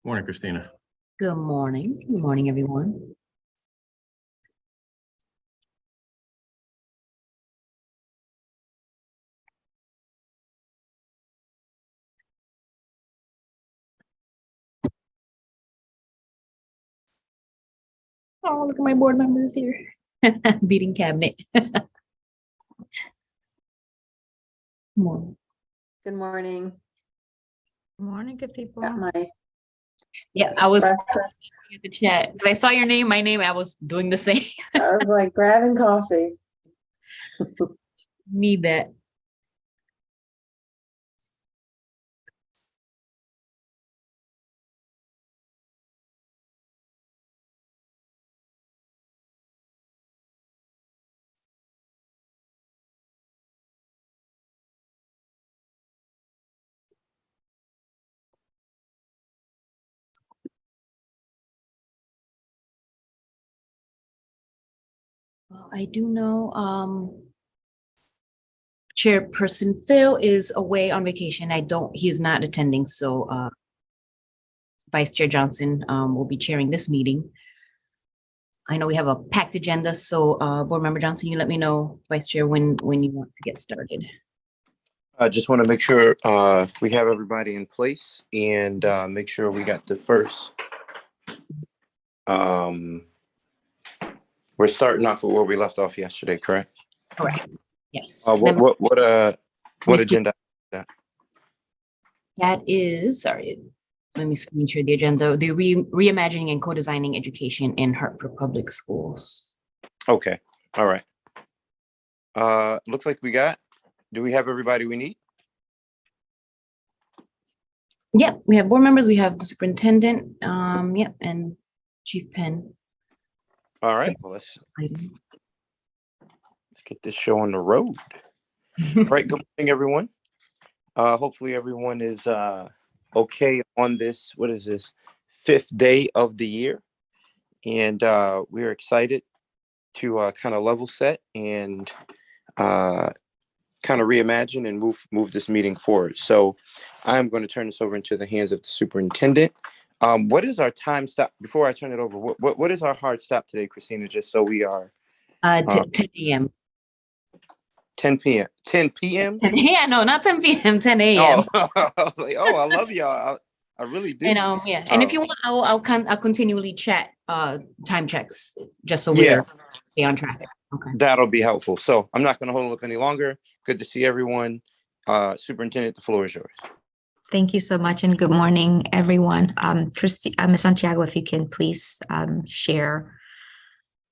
Morning, Christina. Good morning. Good morning, everyone. Oh, look at my board members here. Beating cabinet. Morning. Good morning. Morning, good people. Got my Yeah, I was breakfast. in the chat. When I saw your name, my name, I was doing the same. I was like grabbing coffee. Need that. Well, I do know Chairperson Phil is away on vacation. He's not attending, so Vice Chair Johnson will be chairing this meeting. I know we have a packed agenda, so Board Member Johnson, you let me know, Vice Chair, when you want to get started. I just want to make sure we have everybody in place and make sure we got the first. We're starting off with where we left off yesterday, correct? Correct. Yes. What agenda? That is, sorry, let me screen share the agenda. The reimagining and co-designing education in Hartford Public Schools. Okay, all right. Looks like do we have everybody we need? Yeah, we have board members, we have the superintendent, and Chief Penn. All right, well, let's get this show on the road. All right, good morning, everyone. Hopefully everyone is okay on this, what is this, 5th day of the year. And we're excited to kind of level set and kind of reimagine and move this meeting forward. So I'm going to turn this over into the hands of the superintendent. What is our time stop before I turn it over? What is our hard stop today, Christina? Just so we are 10 a.m. 10 p.m. 10 p.m. Yeah, no, not 10 p.m. 10 a.m. Oh, I was like, oh, I love y'all. I really do. And and if you want, I'll continually chat time checks just so we're stay on track. Okay. That'll be helpful. So I'm not going to hold up any longer. Good to see everyone. Superintendent, the floor is yours. Thank you so much and good morning, everyone. Ms. Santiago, if you can please share.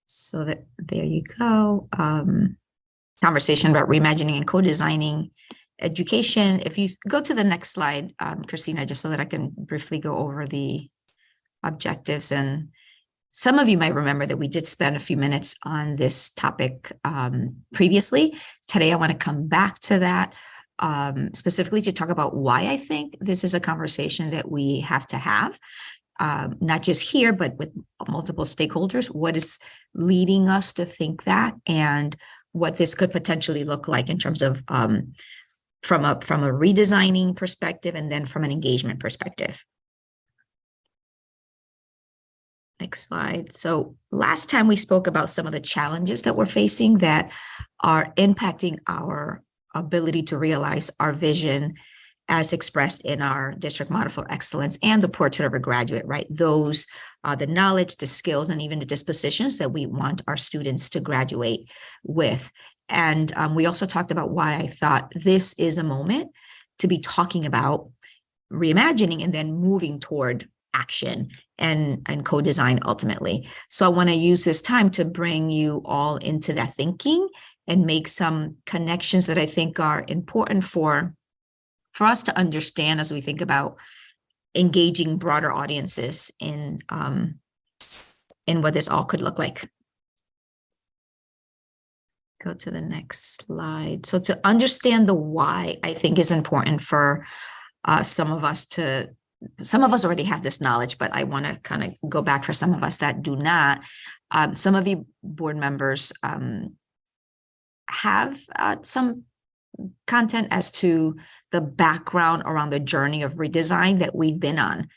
So that there you go. Conversation about reimagining and co-designing education. If you go to the next slide, Christina, just so that I can briefly go over the objectives. And some of you might remember that we did spend a few minutes on this topic previously. Today, I want to come back to that specifically to talk about why I think this is a conversation that we have to have, not just here, but with multiple stakeholders. What is leading us to think that, and what this could potentially look like in terms of from a redesigning perspective and then from an engagement perspective. Next slide. So last time we spoke about some of the challenges that we're facing that are impacting our ability to realize our vision as expressed in our district model for excellence and the portrait of a graduate, right? Those are the knowledge, the skills, and even the dispositions that we want our students to graduate with. And we also talked about why I thought this is a moment to be talking about reimagining and then moving toward action and co-design ultimately. So I want to use this time to bring you all into that thinking and make some connections that I think are important for us to understand as we think about engaging broader audiences in what this all could look like. Go to the next slide. So to understand the why, I think is important for some of us already have this knowledge, but I want to kind of go back for some of us that do not. Some of you board members have some content as to the background around the journey of redesign that we've been on.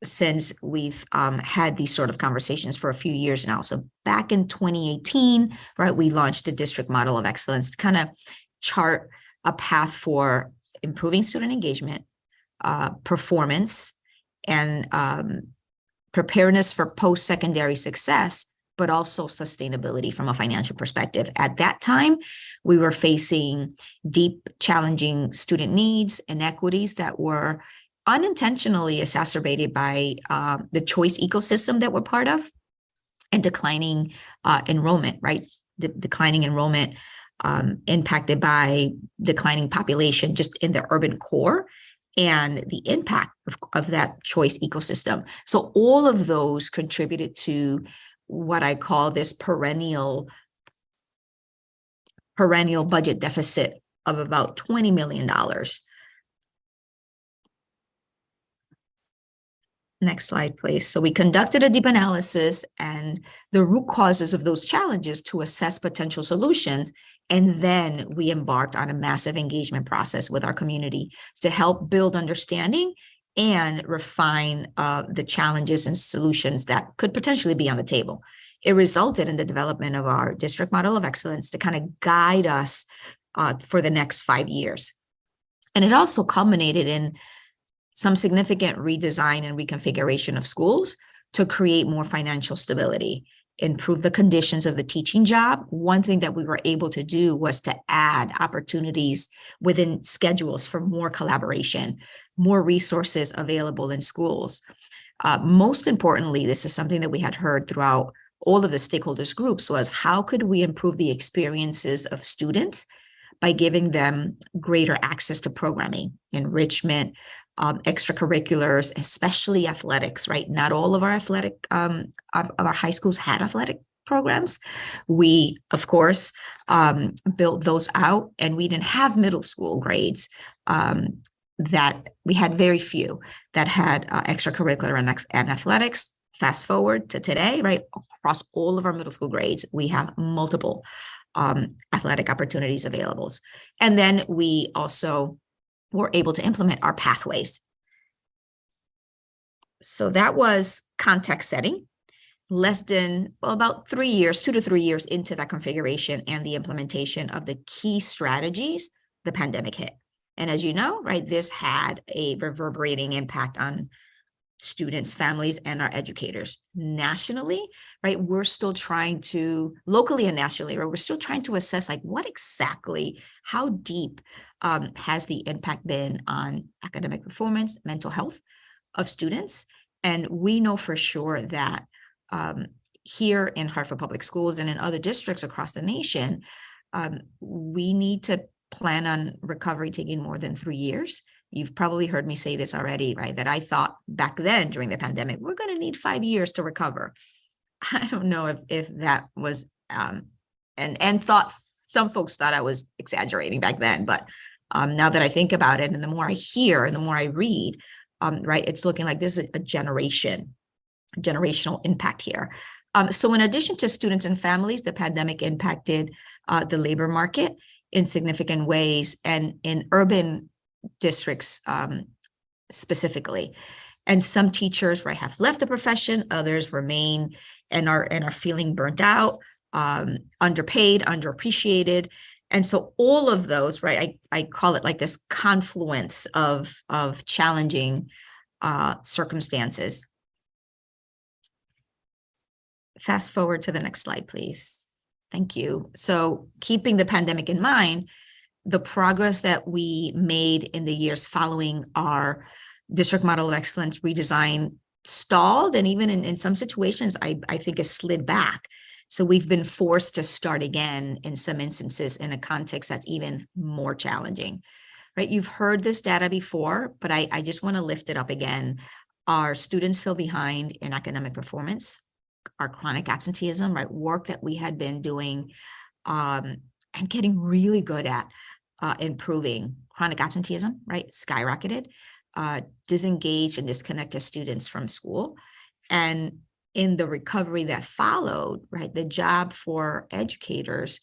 since we've had these sort of conversations for a few years now. So back in 2018, right, we launched the district model of excellence to kind of chart a path for improving student engagement, performance, and preparedness for post-secondary success, but also sustainability from a financial perspective. At that time, we were facing deep, challenging student needs, inequities that were unintentionally exacerbated by the choice ecosystem that we're part of, and declining enrollment, right? Declining enrollment impacted by declining population just in the urban core, and the impact of that choice ecosystem. So all of those contributed to what I call this perennial budget deficit of about $20 million. Next slide, please. So we conducted a deep analysis and the root causes of those challenges to assess potential solutions. And then we embarked on a massive engagement process with our community to help build understanding and refine the challenges and solutions that could potentially be on the table. It resulted in the development of our district model of excellence to kind of guide us for the next 5 years. And it also culminated in some significant redesign and reconfiguration of schools to create more financial stability, improve the conditions of the teaching job. One thing that we were able to do was to add opportunities within schedules for more collaboration, more resources available in schools. Most importantly, this is something that we had heard throughout all of the stakeholders groups, was how could we improve the experiences of students by giving them greater access to programming, enrichment, extracurriculars, especially athletics, right? Not all of our our high schools had athletic programs. We, of course, built those out, and we didn't have middle school grades that we had very few that had extracurricular and athletics. Fast forward to today, right? Across all of our middle school grades, we have multiple athletic opportunities available. And then we also were able to implement our pathways. So that was context setting. Less than, well, about 3 years, 2 to 3 years into that configuration and the implementation of the key strategies, the pandemic hit. And as you know, right, this had a reverberating impact on students, families, and our educators. Nationally, right, we're still trying to, locally and nationally, right, we're still trying to assess, like, what exactly, how deep has the impact been on academic performance, mental health of students. And we know for sure that here in Hartford Public Schools and in other districts across the nation, we need to plan on recovery taking more than 3 years. You've probably heard me say this already, right? That I thought back then during the pandemic, we're going to need 5 years to recover. I don't know if that was, and thought, some folks thought I was exaggerating back then, but now that I think about it, and the more I hear and the more I read, right, it's looking like this is a generational impact here. So in addition to students and families, the pandemic impacted the labor market in significant ways, and in urban districts specifically. And some teachers, right, have left the profession, others remain and are feeling burnt out, underpaid, underappreciated. And so all of those, right, I call it like this confluence of challenging circumstances. Fast forward to the next slide, please. Thank you. So keeping the pandemic in mind, the progress that we made in the years following our district model of excellence redesign stalled, and even in some situations, I think has slid back. So we've been forced to start again in some instances in a context that's even more challenging, right? You've heard this data before, but I just want to lift it up again. Our students fell behind in academic performance, our chronic absenteeism, right? Work that we had been doing and getting really good at improving. Chronic absenteeism, right? Skyrocketed, disengaged and disconnected students from school. And in the recovery that followed, right, the job for educators,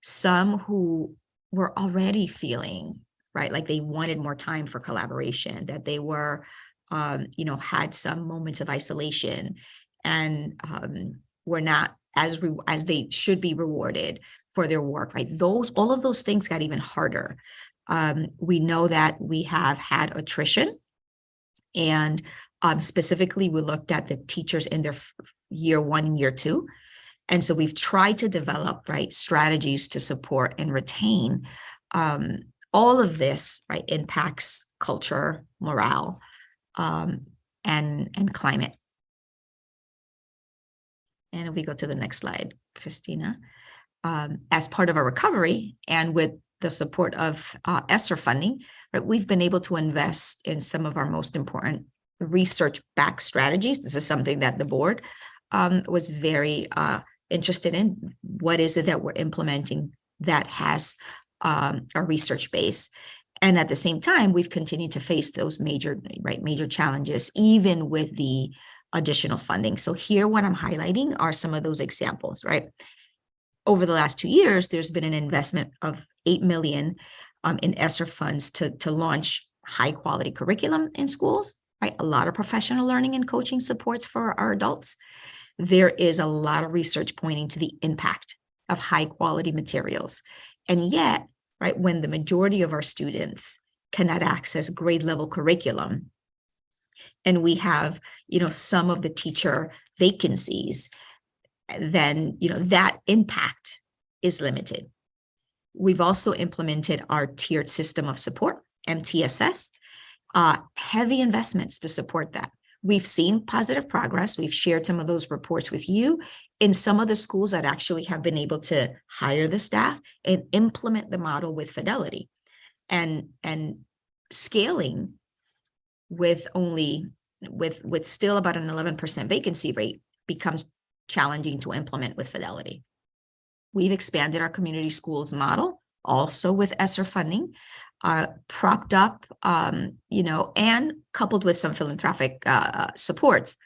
some who were already feeling, right, like they wanted more time for collaboration, that they were had some moments of isolation and were not as they should be rewarded for their work, right? All of those things got even harder. We know that we have had attrition, and specifically, we looked at the teachers in their year 1 and year 2. And so we've tried to develop, right, strategies to support and retain. All of this, right, impacts culture, morale, and climate. And if we go to the next slide, Christina, as part of our recovery and with the support of ESSER funding, right, we've been able to invest in some of our most important research-backed strategies. This is something that the board was very interested in. What is it that we're implementing that has a research base? And at the same time, we've continued to face those major challenges, even with the additional funding. So here, what I'm highlighting are some of those examples, right? Over the last 2 years, there's been an investment of $8 million in ESSER funds to launch high quality curriculum in schools, right? A lot of professional learning and coaching supports for our adults. There is a lot of research pointing to the impact of high quality materials. And yet, right, when the majority of our students cannot access grade level curriculum, and we have, some of the teacher vacancies, then, that impact is limited. We've also implemented our tiered system of support, MTSS, heavy investments to support that. We've seen positive progress. We've shared some of those reports with you in some of the schools that actually have been able to hire the staff and implement the model with fidelity, and scaling with still about an 11% vacancy rate becomes challenging to implement with fidelity. We've expanded our community schools model also with ESSER funding, propped up, and coupled with some philanthropic supports.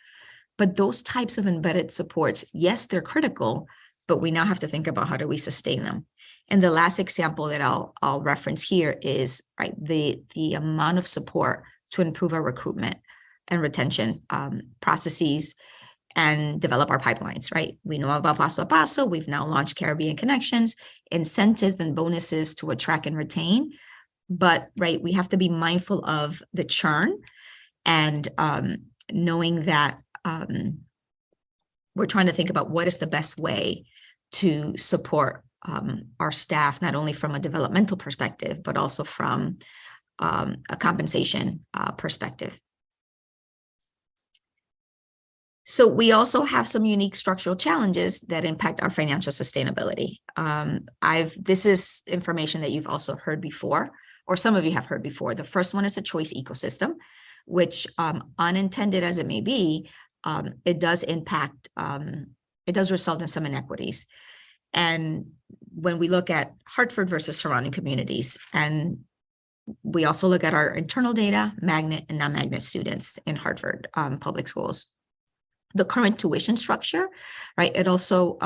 But those types of embedded supports, yes, they're critical, but we now have to think about how do we sustain them. And the last example that I'll reference here is, right, the amount of support to improve our recruitment and retention processes and develop our pipelines, right? We know about Paso a Paso. We've now launched Caribbean Connections, incentives and bonuses to attract and retain. But, right, we have to be mindful of the churn and knowing that we're trying to think about what is the best way to support our staff, not only from a developmental perspective, but also from a compensation perspective. So we also have some unique structural challenges that impact our financial sustainability. This is information that you've also heard before, or some of you have heard before. The first one is the choice ecosystem, which unintended as it may be, it does impact, it does result in some inequities. And when we look at Hartford versus surrounding communities, and we also look at our internal data, magnet and non-magnet students in Hartford public schools. The current tuition structure, right, it also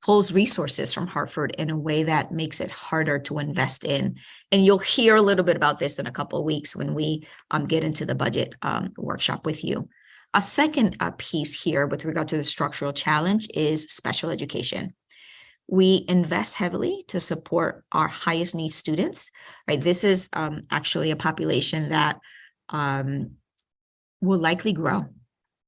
pulls resources from Hartford in a way that makes it harder to invest in. And you'll hear a little bit about this in a couple of weeks when we get into the budget workshop with you. A second piece here with regard to the structural challenge is special education. We invest heavily to support our highest need students, right? This is actually a population that will likely grow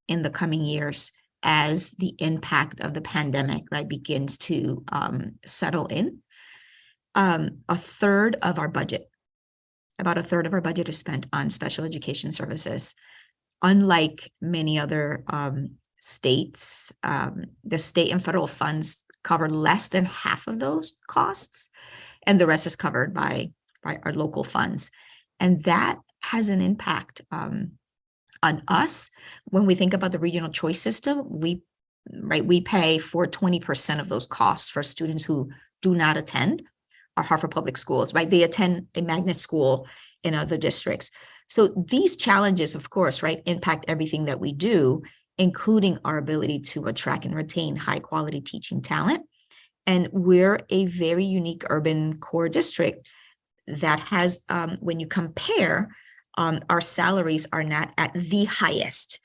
in the coming years as the impact of the pandemic, right, begins to settle in. A third of our budget, about a third of our budget is spent on special education services. Unlike many other states, the state and federal funds cover less than half of those costs, and the rest is covered by our local funds. And that has an impact on us. When we think about the regional choice system, we pay for 20% of those costs for students who do not attend our Hartford Public Schools, right? They attend a magnet school in other districts. So these challenges, of course, right, impact everything that we do, including our ability to attract and retain high quality teaching talent. And we're a very unique urban core district that has, when you compare our salaries are not at the highest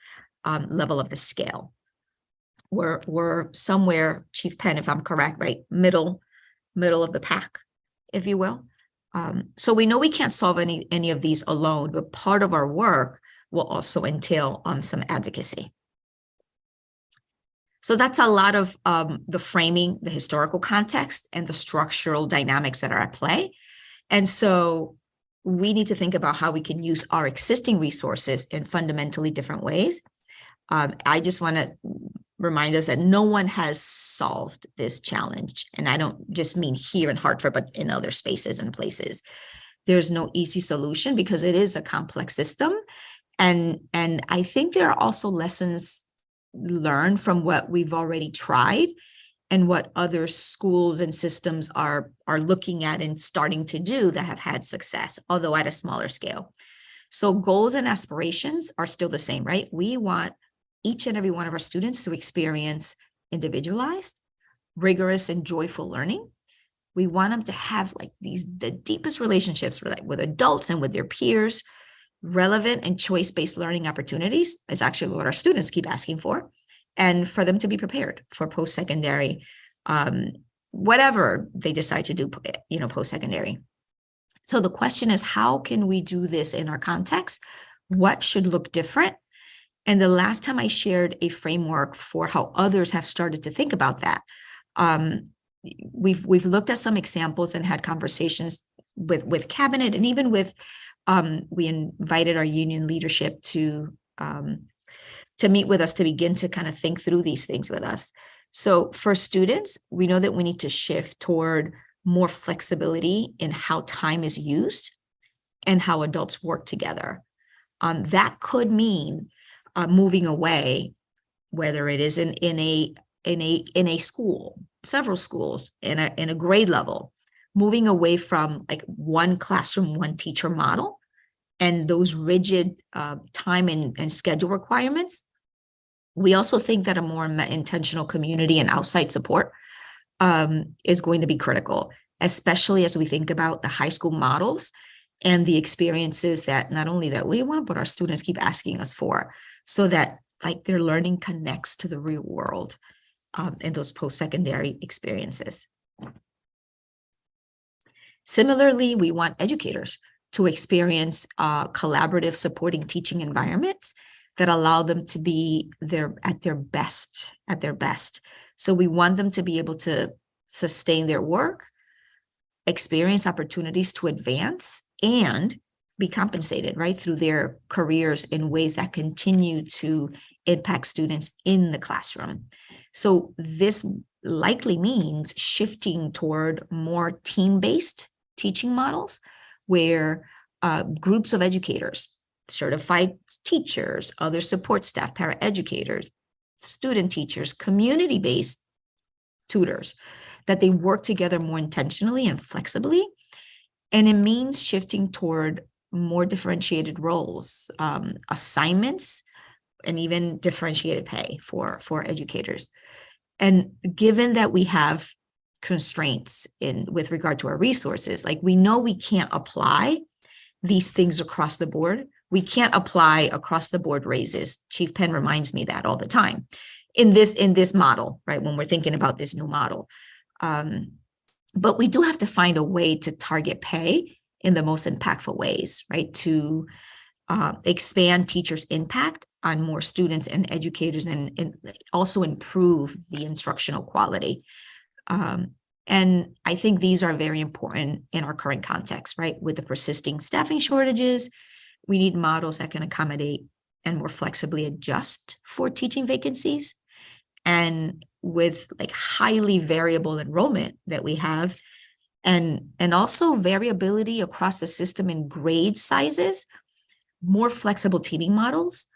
level of the scale. We're somewhere, Chief Penn, if I'm correct, right, middle of the pack, if you will. So we know we can't solve any of these alone, but part of our work will also entail some advocacy. So that's a lot of the framing, the historical context, and the structural dynamics that are at play. And so we need to think about how we can use our existing resources in fundamentally different ways. I just want to remind us that no one has solved this challenge. And I don't just mean here in Hartford, but in other spaces and places. There's no easy solution because it is a complex system. And I think there are also lessons learned from what we've already tried and what other schools and systems are looking at and starting to do that have had success, although at a smaller scale. So goals and aspirations are still the same, right? We want each and every one of our students to experience individualized, rigorous, and joyful learning. We want them to have like the deepest relationships with adults and with their peers. Relevant and choice-based learning opportunities is actually what our students keep asking for, and for them to be prepared for post-secondary, whatever they decide to do, post-secondary. So the question is, how can we do this in our context? What should look different? And the last time I shared a framework for how others have started to think about that, we've looked at some examples and had conversations with cabinet, and even with we invited our union leadership to meet with us to begin to kind of think through these things with us. So for students, we know that we need to shift toward more flexibility in how time is used and how adults work together. That could mean moving away, whether it is in a school, several schools, in a grade level, moving away from like one classroom, one teacher model and those rigid time and schedule requirements. We also think that a more intentional community and outside support is going to be critical, especially as we think about the high school models and the experiences that not only that we want, but our students keep asking us for, so that like their learning connects to the real world in those post-secondary experiences. Similarly, we want educators to experience collaborative supporting teaching environments that allow them to be at their best. So we want them to be able to sustain their work, experience opportunities to advance, and be compensated, right, through their careers in ways that continue to impact students in the classroom. So this likely means shifting toward more team-based teaching models where groups of educators, certified teachers, other support staff, paraeducators, student teachers, community-based tutors, that they work together more intentionally and flexibly. And it means shifting toward more differentiated roles, assignments, and even differentiated pay for educators. And given that we have constraints with regard to our resources, like we know we can't apply these things across the board. We can't apply across the board raises. Chief Penn reminds me that all the time in this model, right? When we're thinking about this new model. But we do have to find a way to target pay in the most impactful ways, right? To expand teachers' impact on more students and educators, and also improve the instructional quality. And I think these are very important in our current context, right? With the persisting staffing shortages, we need models that can accommodate and more flexibly adjust for teaching vacancies. And with like highly variable enrollment that we have, and also variability across the system in grade sizes, more flexible teaming models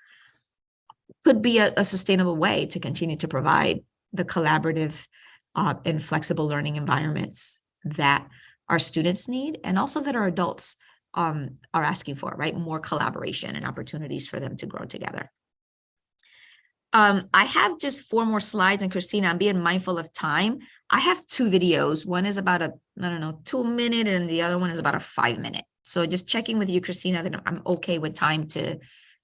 could be a sustainable way to continue to provide the collaborative and flexible learning environments that our students need, and also that our adults are asking for, right? More collaboration and opportunities for them to grow together. I have just 4 more slides, and Christina, I'm being mindful of time. I have 2 videos. One is about I don't know, 2-minute, and the other one is about a 5-minute. So just checking with you, Christina, that I'm okay with time to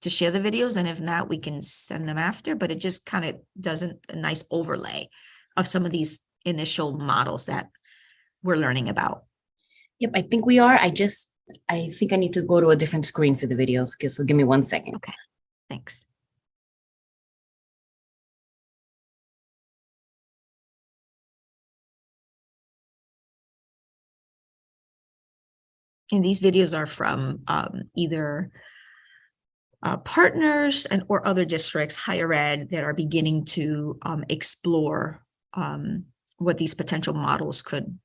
share the videos, and if not, we can send them after, but it just kind of does a nice overlay of some of these initial models that we're learning about. Yep, I think we are. I think I need to go to a different screen for the videos. Okay, so give me 1 second. Okay, thanks. And these videos are from either partners or other districts, higher ed, that are beginning to explore what these potential models could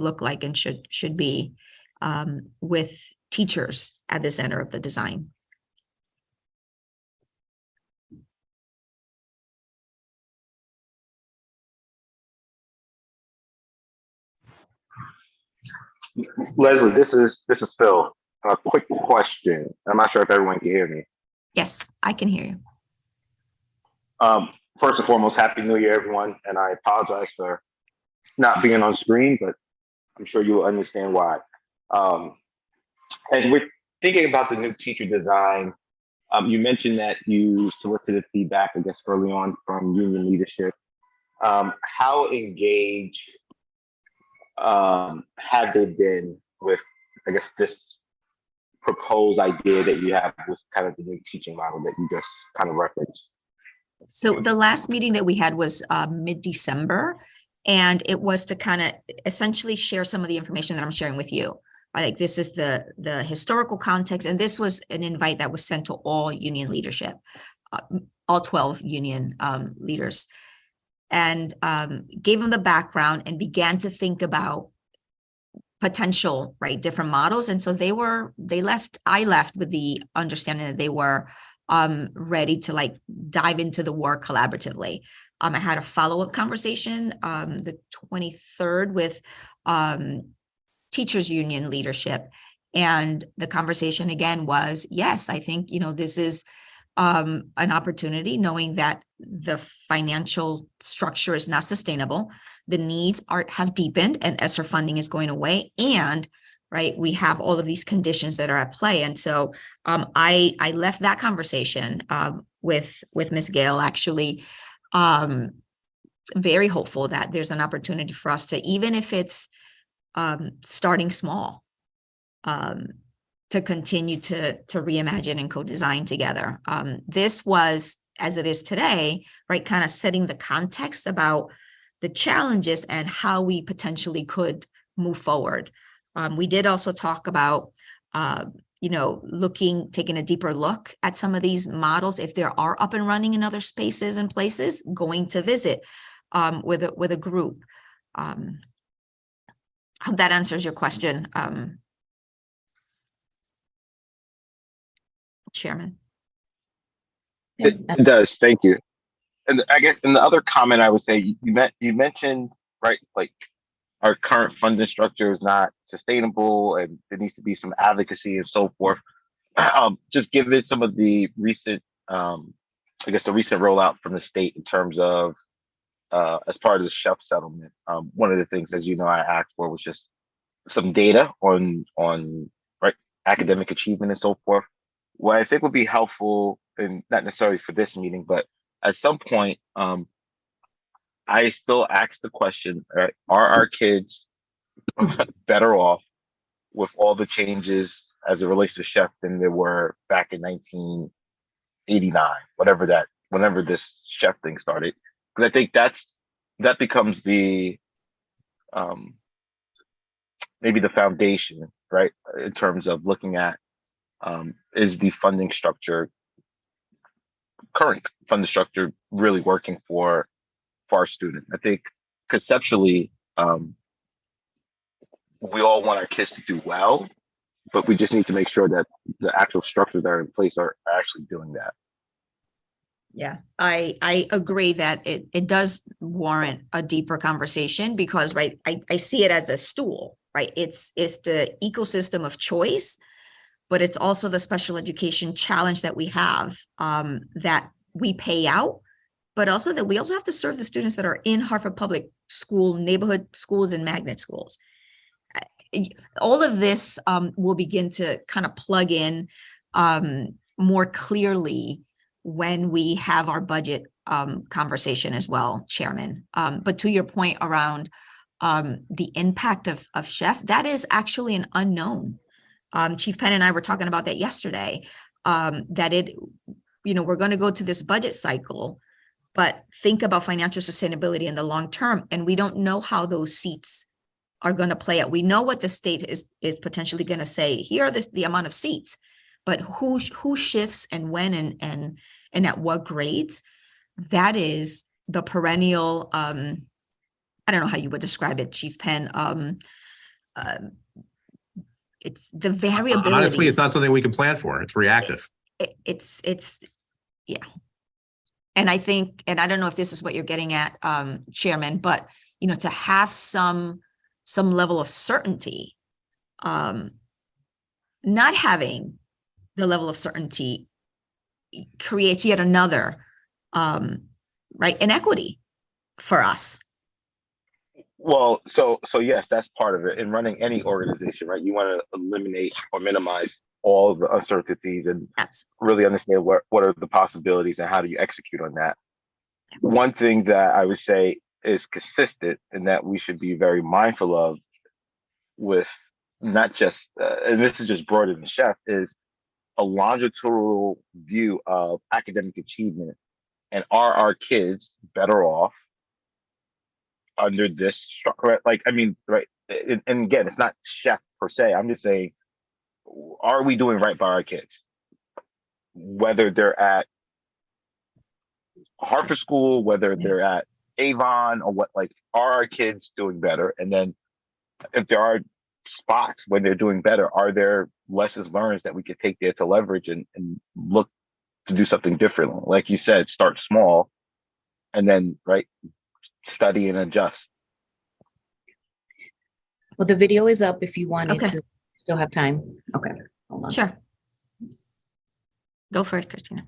look like and should be, with teachers at the center of the design. Leslie, this is Phil. A quick question. I'm not sure if everyone can hear me. Yes, I can hear you. First and foremost, Happy New Year, everyone. And I apologize for not being on screen, but I'm sure you will understand why. As we're thinking about the new teacher design, you mentioned that you solicited feedback, I guess, early on from union leadership. How engaged have they been with, I guess, this proposed idea that you have with kind of the new teaching model that you just kind of referenced? So the last meeting that we had was mid-December, and it was to kind of essentially share some of the information that I'm sharing with you. Like, this is the historical context, and this was an invite that was sent to all union leadership, all 12 union leaders, and gave them the background and began to think about potential, right, different models. And so I left with the understanding that they were ready to like dive into the work collaboratively. I had a follow-up conversation the 23rd with teachers union leadership, and the conversation again was, yes, I think, this is an opportunity, knowing that the financial structure is not sustainable, the needs have deepened, and ESSER funding is going away, and right, we have all of these conditions that are at play. And so I left that conversation with Ms. Gale, actually very hopeful that there's an opportunity for us to, even if it's starting small, to continue to reimagine and co-design together. This was, as it is today, right, kind of setting the context about the challenges and how we potentially could move forward. We did also talk about, taking a deeper look at some of these models, if there are up and running in other spaces and places, going to visit with a group. Hope that answers your question, Chairman. It does. Thank you. And I guess, and the other comment I would say, you mentioned, right, like our current funding structure is not sustainable and there needs to be some advocacy and so forth. Just given some of the recent, the recent rollout from the state in terms of, as part of the chef settlement, one of the things, as you know, I asked for was just some data on right, academic achievement and so forth. What I think would be helpful, and not necessarily for this meeting, but at some point, I still ask the question, right, are our kids better off with all the changes as it relates to chef than they were back in 1989, whenever this chef thing started? Because I think that becomes the maybe the foundation, right, in terms of looking at is the current funding structure really working for our student? I think conceptually, we all want our kids to do well, but we just need to make sure that the actual structures that are in place are actually doing that. Yeah, I agree that it does warrant a deeper conversation, because, right, I see it as a stool, right? It's the ecosystem of choice, but it's also the special education challenge that we have, that we pay out but also that we also have to serve the students that are in Hartford Public School, neighborhood schools, and magnet schools. All of this will begin to kind of plug in more clearly when we have our budget conversation as well, Chairman. But to your point around the impact of Chef, that is actually an unknown. Chief Penn and I were talking about that yesterday, that we're going to go to this budget cycle, but think about financial sustainability in the long term. And we don't know how those seats are going to play out. We know what the state is potentially going to say, here are the amount of seats, but who shifts and when and at what grades, that is the perennial, I don't know how you would describe it, Chief Penn. It's the variability. Honestly, it's not something we can plan for. It's reactive. It's yeah. And I think, and I don't know if this is what you're getting at, Chairman, but to have some level of certainty, not having the level of certainty creates yet another inequity for us. Well, so yes, that's part of it. In running any organization, right, you want to eliminate or minimize all the uncertainties and really understand what are the possibilities and how do you execute on that. One thing that I would say is consistent and that we should be very mindful of with not just, and this is just broader than Chef, is a longitudinal view of academic achievement. And are our kids better off under this structure? Right? And again, it's not Chef per se. I'm just saying, are we doing right by our kids? Whether they're at Hartford School, whether they're at Avon, or what, are our kids doing better? And then if there are spots when they're doing better, are there lessons learned that we could take there to leverage and look to do something differently? Like you said, start small and then, study and adjust. Well, the video is up if you wanted Okay. to still have time. Okay, hold on. Sure. Go for it, Christina.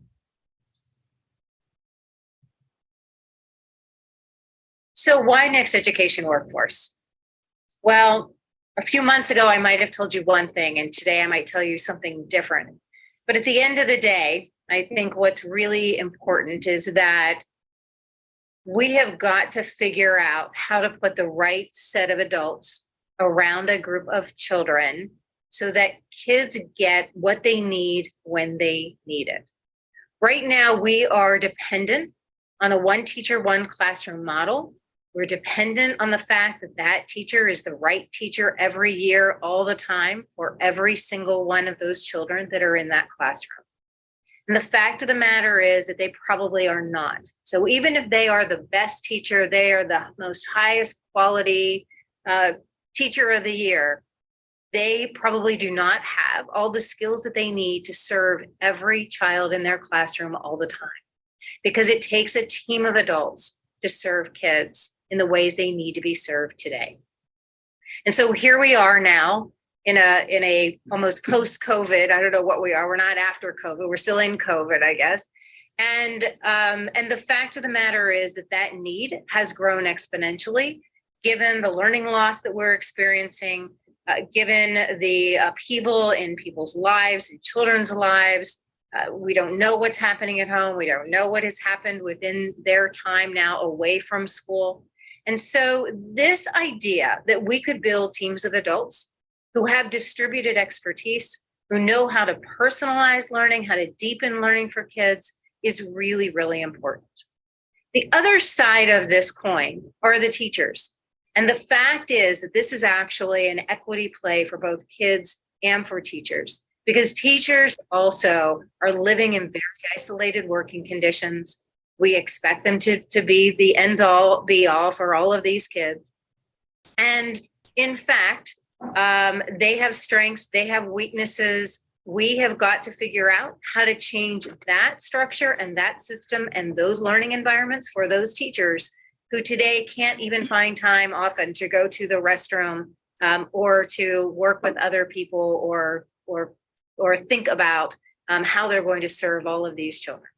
So why Next Education Workforce? Well, a few months ago, I might have told you one thing, and today I might tell you something different. But at the end of the day, I think what's really important is that we have got to figure out how to put the right set of adults around a group of children so that kids get what they need when they need it. Right now, we are dependent on a one teacher, one classroom model. We're dependent on the fact that that teacher is the right teacher every year, all the time, for every single one of those children that are in that classroom. And the fact of the matter is that they probably are not. So even if they are the best teacher, they are the most highest quality teacher of the year, they probably do not have all the skills that they need to serve every child in their classroom all the time. Because it takes a team of adults to serve kids in the ways they need to be served today. And so here we are now in a almost post-COVID, I don't know what we are. We're not after COVID. We're still in COVID, I guess. And the fact of the matter is that need has grown exponentially, given the learning loss that we're experiencing, given the upheaval in people's lives and children's lives. We don't know what's happening at home. We don't know what has happened within their time now away from school. And so this idea that we could build teams of adults who have distributed expertise, who know how to personalize learning, how to deepen learning for kids is really, really important. The other side of this coin are the teachers. And the fact is that this is actually an equity play for both kids and for teachers, because teachers also are living in very isolated working conditions. We expect them to be the end all be all for all of these kids. And in fact, they have strengths, they have weaknesses. We have got to figure out how to change that structure and that system and those learning environments for those teachers who today can't even find time often to go to the restroom or to work with other people or think about how they're going to serve all of these children.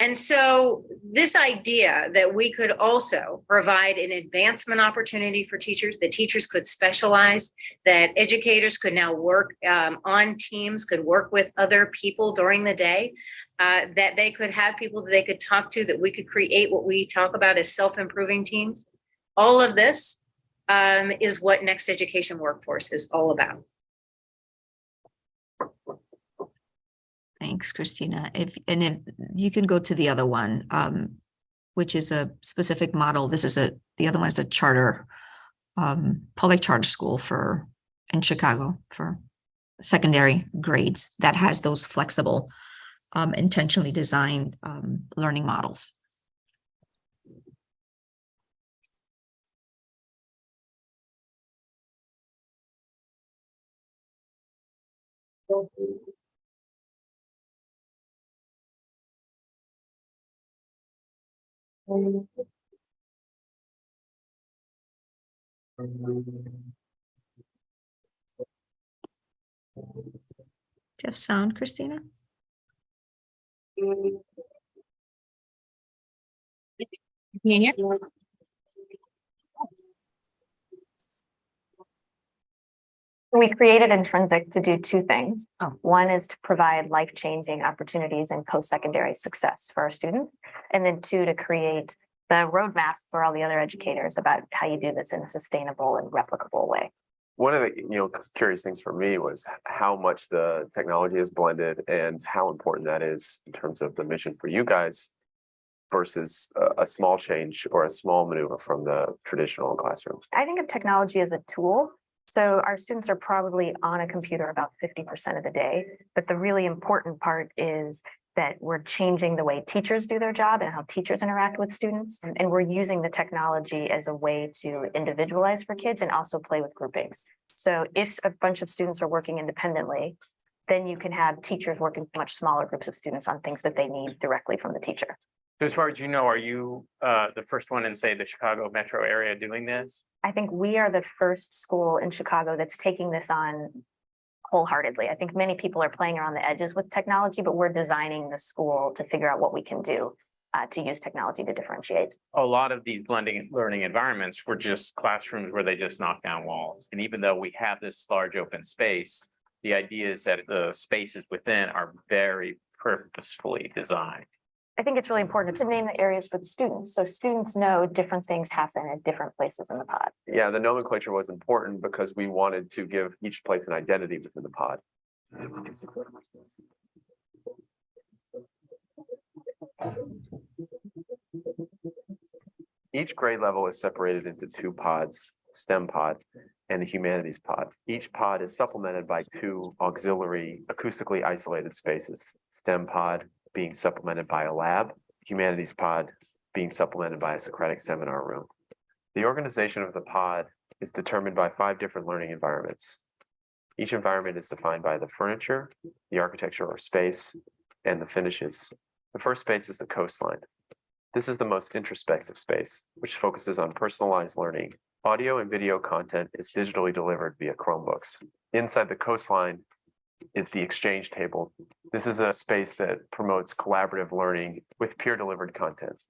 And so this idea that we could also provide an advancement opportunity for teachers, that teachers could specialize, that educators could now work on teams, could work with other people during the day, that they could have people that they could talk to, that we could create what we talk about as self-improving teams. All of this is what Next Education Workforce is all about. Thanks, Christina. If you can go to the other one, which is a specific model. The other one is a charter, public charter school in Chicago for secondary grades that has those flexible, intentionally designed learning models. Do you have sound, Christina? Can you hear? We created Intrinsic to do two things. Oh. One is to provide life-changing opportunities and post-secondary success for our students. And then two, to create the roadmap for all the other educators about how you do this in a sustainable and replicable way. One of the curious things for me was how much the technology is blended and how important that is in terms of the mission for you guys versus a small change or a small maneuver from the traditional classroom. I think of technology as a tool. So our students are probably on a computer about 50% of the day, but the really important part is that we're changing the way teachers do their job and how teachers interact with students. And we're using the technology as a way to individualize for kids and also play with groupings. So if a bunch of students are working independently, then you can have teachers working with much smaller groups of students on things that they need directly from the teacher. So as far as you know, are you the first one in, say, the Chicago metro area doing this? I think we are the first school in Chicago that's taking this on wholeheartedly. I think many people are playing around the edges with technology, but we're designing the school to figure out what we can do to use technology to differentiate. A lot of these blending learning environments were just classrooms where they just knock down walls. And even though we have this large open space, the idea is that the spaces within are very purposefully designed. I think it's really important to name the areas for the students. So students know different things happen at different places in the pod. Yeah, the nomenclature was important because we wanted to give each place an identity within the pod. Each grade level is separated into two pods, STEM pod and the humanities pod. Each pod is supplemented by two auxiliary acoustically isolated spaces, STEM pod being supplemented by a lab, humanities pod being supplemented by a Socratic seminar room. The organization of the pod is determined by 5 different learning environments. Each environment is defined by the furniture, the architecture or space, and the finishes. The first space is the coastline. This is the most introspective space, which focuses on personalized learning. Audio and video content is digitally delivered via Chromebooks. Inside the coastline is the exchange table. This is a space that promotes collaborative learning with peer-delivered content.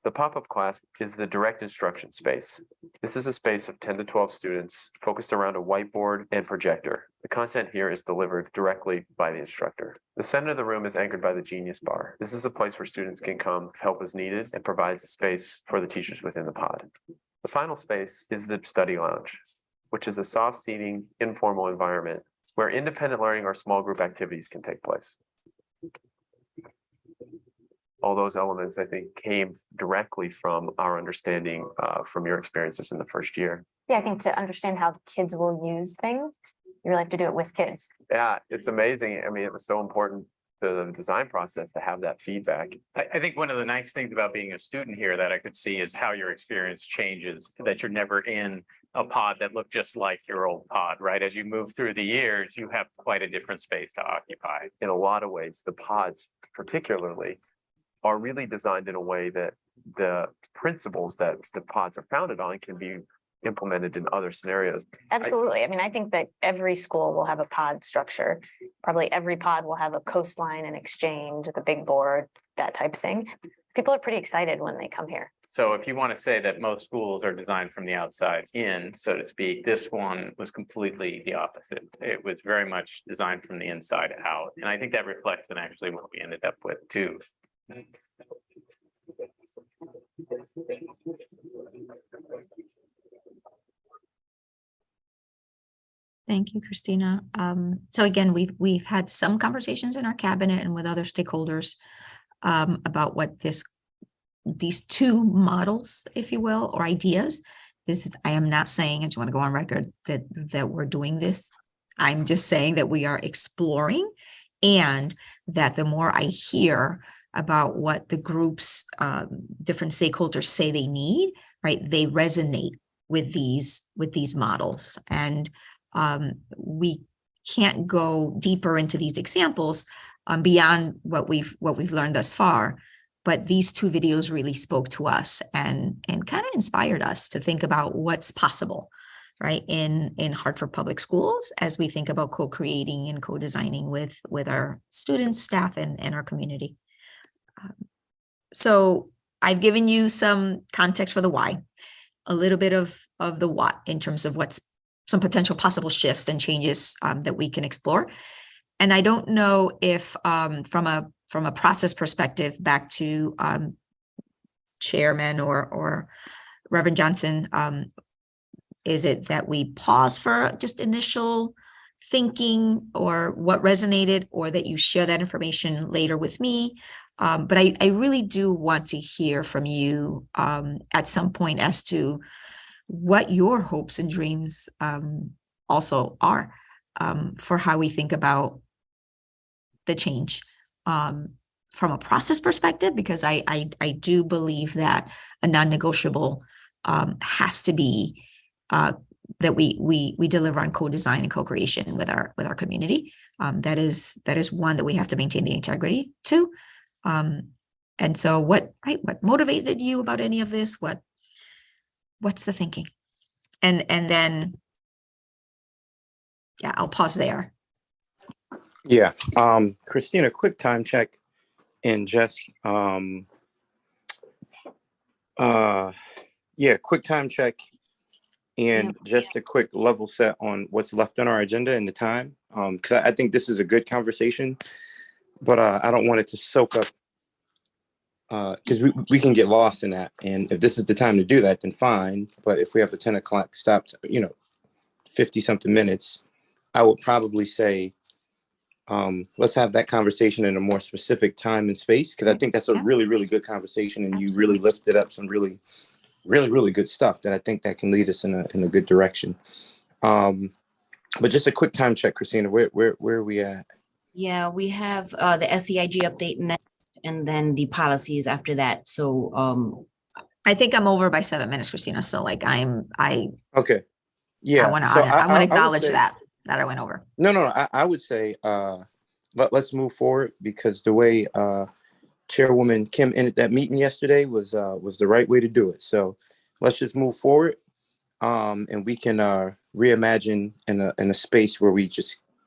The pop-up class is the direct instruction space. This is a space of 10 to 12 students focused around a whiteboard and projector. The content here is delivered directly by the instructor. The center of the room is anchored by the Genius Bar. This is a place where students can come if help is needed and provides a space for the teachers within the pod. The final space is the study lounge, which is a soft seating, informal environment where independent learning or small group activities can take place. All those elements, I think, came directly from our understanding from your experiences in the first year. Yeah, I think to understand how the kids will use things, you really have to do it with kids. Yeah, it's amazing. I mean, it was so important to the design process to have that feedback. I think one of the nice things about being a student here that I could see is how your experience changes, that you're never in a pod that looked just like your old pod, right? As you move through the years, you have quite a different space to occupy. In a lot of ways, the pods particularly are really designed in a way that the principles that the pods are founded on can be implemented in other scenarios. Absolutely. I mean, I think that every school will have a pod structure. Probably every pod will have a coastline and exchange, the big board, that type of thing. People are pretty excited when they come here. So if you want to say that most schools are designed from the outside in, so to speak, this one was completely the opposite. It was very much designed from the inside out. And I think that reflects in actually what we ended up with too. Thank you, Christina. So again, we've had some conversations in our cabinet and with other stakeholders about what these two models, if you will, or ideas. I am not saying, I just want to go on record that we're doing this. I'm just saying that we are exploring, and that the more I hear about what the groups, different stakeholders say they need, right, they resonate with these models. And we can't go deeper into these examples beyond what we've learned thus far. But these two videos really spoke to us and kind of inspired us to think about what's possible, right, in Hartford Public Schools as we think about co-creating and co-designing with our students, staff, and our community. So I've given you some context for the why, a little bit of the what in terms of what's some potential possible shifts and changes that we can explore. And I don't know if from a process perspective, back to Chairman or Reverend Johnson, is it that we pause for just initial thinking or what resonated, or that you share that information later with me? But I really do want to hear from you at some point as to what your hopes and dreams also are for how we think about the change from a process perspective, because I do believe that a non-negotiable has to be that we deliver on co-design and co-creation with our community. That is one that we have to maintain the integrity to. And so what motivated you about any of this? What's the thinking? And then, yeah, I'll pause there. Yeah, Christina, quick time check and just quick time check and just a quick level set on what's left on our agenda and the time. Because I think this is a good conversation, but I don't want it to soak up because we can get lost in that. And if this is the time to do that, then fine. But if we have a 10 o'clock stop, 50 something minutes, I would probably say, let's have that conversation in a more specific time and space, because I think that's a really, really good conversation, and you really lifted up some really, really, really good stuff that I think that can lead us in a good direction. But just a quick time check, Christina, where are we at? Yeah, we have the SEIG update next, and then the policies after that. So I think I'm over by 7 minutes, Christina. So like okay. Yeah. I want to acknowledge that I went over. No. I would say let's move forward, because the way Chairwoman Kim ended that meeting yesterday was the right way to do it. So let's just move forward, and we can reimagine in a space where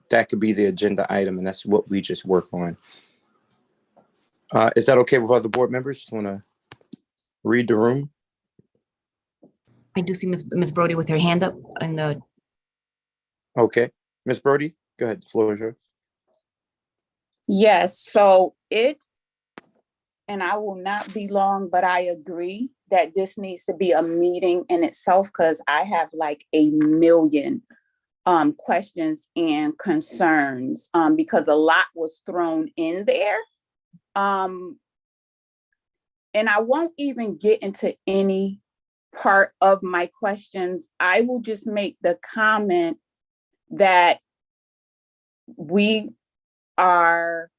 that could be the agenda item, and that's what we just work on. Is that okay with other board members? Just want to read the room. I do see Ms. Brody with her hand up in the. Okay, Ms. Brody, go ahead. The floor is yours. Yes, so and I will not be long, but I agree that this needs to be a meeting in itself, because I have like a million questions and concerns because a lot was thrown in there. And I won't even get into any part of my questions. I will just make the comment that we are,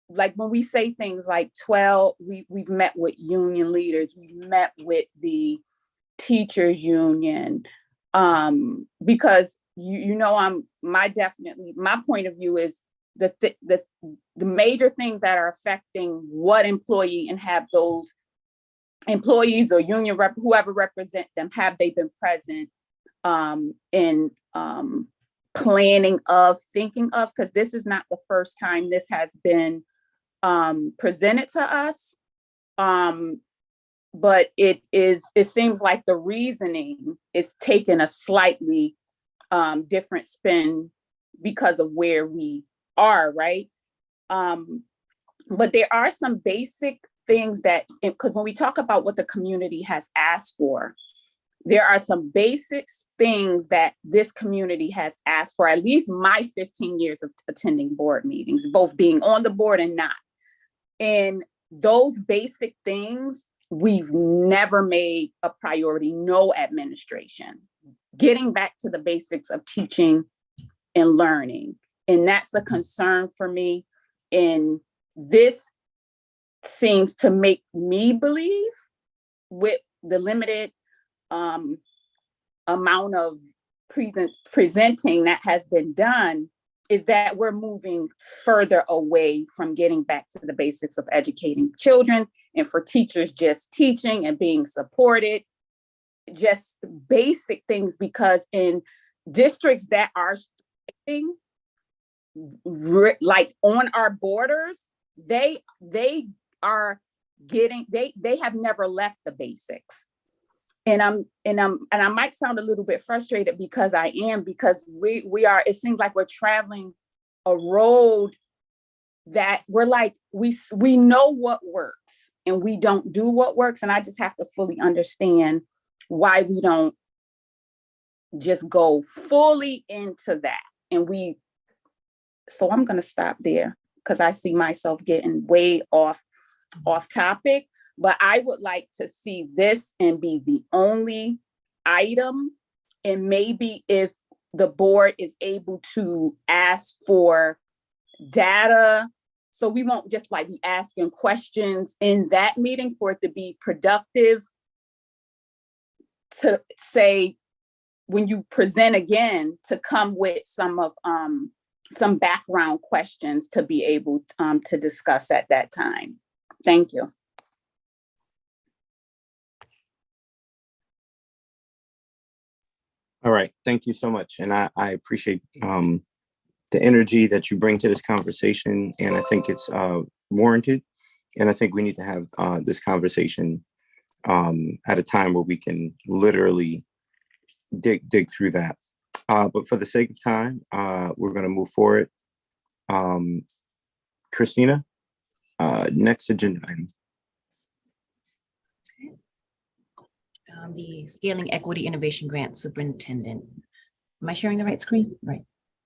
like when we say things like 12, we've met with union leaders, we've met with the teachers union, because my point of view is the major things that are affecting what employee and have those employees or union rep, whoever represent them, have they been present in planning of, thinking of, because this is not the first time this has been presented to us. But it seems like the reasoning is taking a slightly different spin because of where we are, right? But there are some basic things that, because when we talk about what the community has asked for, there are some basic things that this community has asked for, at least my 15 years of attending board meetings, both being on the board and not. And those basic things, we've never made a priority, no administration. Getting back to the basics of teaching and learning. And that's a concern for me. And this seems to make me believe, with the limited amount of presenting that has been done, is that we're moving further away from getting back to the basics of educating children, and for teachers just teaching and being supported, just basic things, because in districts that are like on our borders, they are getting, they have never left the basics. And I might sound a little bit frustrated because I am, because we are, it seems like we're traveling a road that we're like, we know what works and we don't do what works. And I just have to fully understand why we don't just go fully into that. And so I'm going to stop there because I see myself getting way off topic. But I would like to see this and be the only item. And maybe if the board is able to ask for data, so we won't just like be asking questions in that meeting, for it to be productive, to say, when you present again, to come with some background questions to be able to discuss at that time. Thank you. All right, thank you so much. And I appreciate the energy that you bring to this conversation. And I think it's warranted. And I think we need to have this conversation at a time where we can literally dig through that. But for the sake of time, we're going to move forward. Christina, next agenda item. The Scaling Equity Innovation Grant Superintendent. Am I sharing the right screen? Right.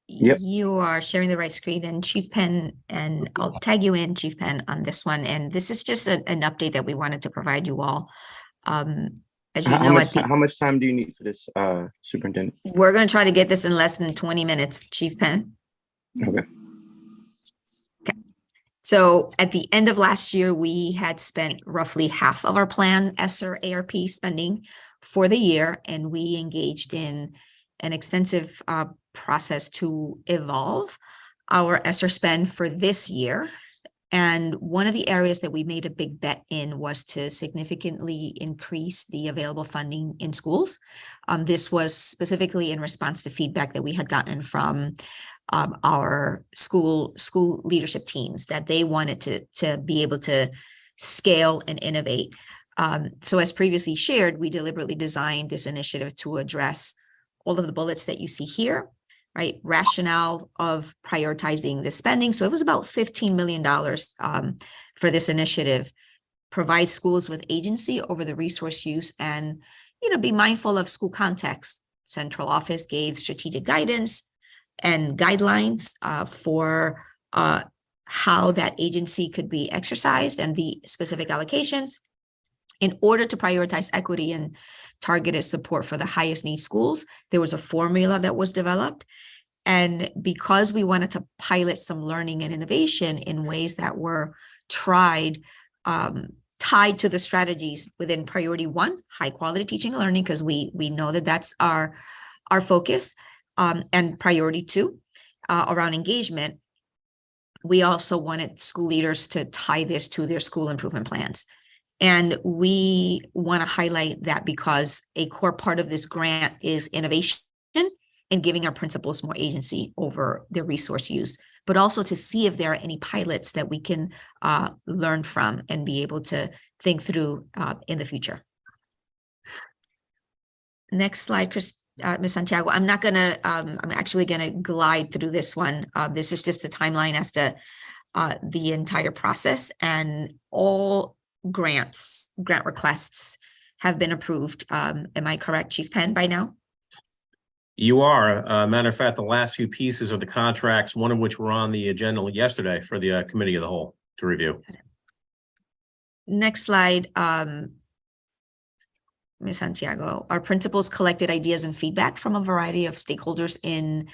Yep. You are sharing the right screen, and Chief Penn, and I'll tag you in, Chief Penn, on this one. And this is just an update that we wanted to provide you all. As you know, how much time do you need for this, Superintendent? We're going to try to get this in less than 20 minutes, Chief Penn. Okay. So at the end of last year, we had spent roughly half of our planned ESSER ARP spending for the year, and we engaged in an extensive process to evolve our ESSER spend for this year. And one of the areas that we made a big bet in was to significantly increase the available funding in schools. This was specifically in response to feedback that we had gotten from our school leadership teams, that they wanted to be able to scale and innovate. So as previously shared, we deliberately designed this initiative to address all of the bullets that you see here, right? Rationale of prioritizing the spending. So it was about $15 million for this initiative. Provide schools with agency over the resource use, and be mindful of school context. Central office gave strategic guidance and guidelines for how that agency could be exercised and the specific allocations. In order to prioritize equity and targeted support for the highest need schools, there was a formula that was developed. And because we wanted to pilot some learning and innovation in ways that were tied to the strategies within priority 1, high quality teaching and learning, because we know that that's our focus, and priority 2 around engagement, we also wanted school leaders to tie this to their school improvement plans. And we want to highlight that because a core part of this grant is innovation and giving our principals more agency over their resource use, but also to see if there are any pilots that we can learn from and be able to think through in the future. Next slide, Ms. Santiago. I'm actually gonna glide through this one. This is just a timeline as to the entire process, and all grant requests have been approved. Am I correct, Chief Penn, by now? You are. Matter of fact, the last few pieces of the contracts, one of which were on the agenda yesterday for the committee of the whole to review. Next slide, Ms. Santiago. Our principals collected ideas and feedback from a variety of stakeholders in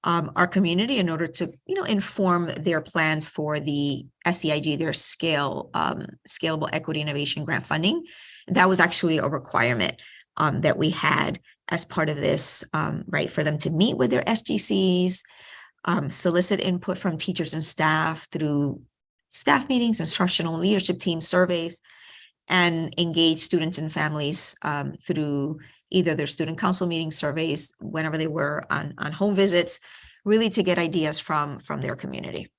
our community in order to, inform their plans for the SEIG, their scalable equity innovation grant funding. That was actually a requirement that we had as part of this, right, for them to meet with their SGCs, solicit input from teachers and staff through staff meetings, instructional leadership team surveys, and engage students and families through either their student council meeting surveys, whenever they were on home visits, really to get ideas from their community.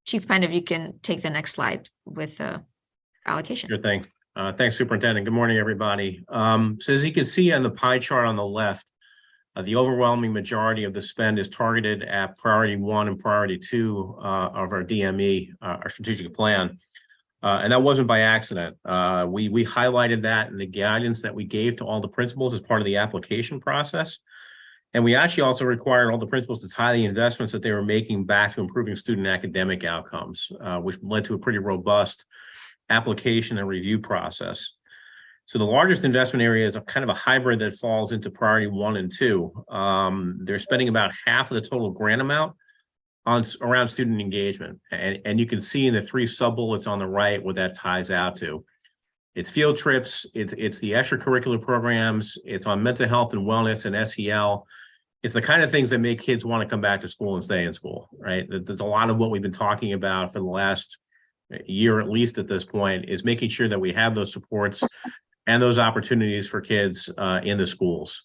Chief Penn, if you can take the next slide with the allocation. Sure thing. Thanks, Superintendent. Good morning, everybody. So as you can see on the pie chart on the left, the overwhelming majority of the spend is targeted at priority 1 and priority 2 of our DME, our strategic plan. And that wasn't by accident. We highlighted that in the guidance that we gave to all the principals as part of the application process. And we actually also required all the principals to tie the investments that they were making back to improving student academic outcomes, which led to a pretty robust application and review process. So the largest investment area is a kind of a hybrid that falls into priority 1 and 2. They're spending about half of the total grant amount around student engagement. And you can see in the 3 sub-bullets on the right what that ties out to. It's field trips, it's the extracurricular programs, it's on mental health and wellness and SEL. It's the kind of things that make kids want to come back to school and stay in school, right? There's a lot of what we've been talking about for the last year, at least at this point, is making sure that we have those supports and those opportunities for kids in the schools.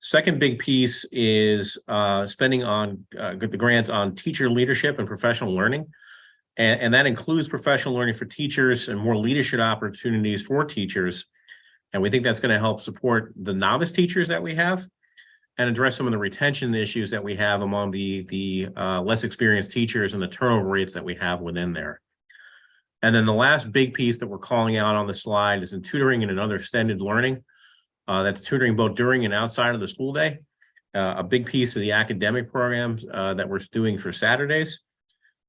Second big piece is spending on the grant on teacher leadership and professional learning. And that includes professional learning for teachers and more leadership opportunities for teachers. And we think that's going to help support the novice teachers that we have and address some of the retention issues that we have among the less experienced teachers and the turnover rates that we have within there. And then the last big piece that we're calling out on the slide is in tutoring and other extended learning. That's tutoring both during and outside of the school day. A big piece of the academic programs that we're doing for Saturdays.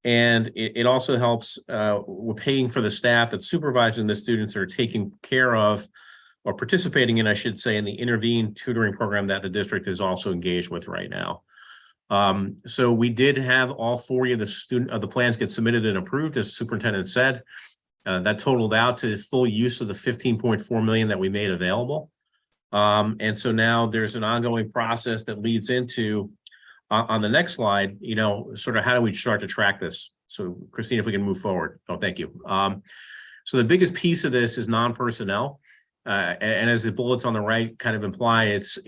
And it also helps, we're paying for the staff that's supervising the students that are taking care of or participating in, I should say, in the Intervene tutoring program that the district is also engaged with right now. So we did have all 40 of the plans get submitted and approved, as the superintendent said. That totaled out to full use of the $15.4 million that we made available. And so now there's an ongoing process that leads into, on the next slide, sort of how do we start to track this? So Christine, if we can move forward. Oh, thank you. So the biggest piece of this is non-personnel. And as the bullets on the right kind of imply, it's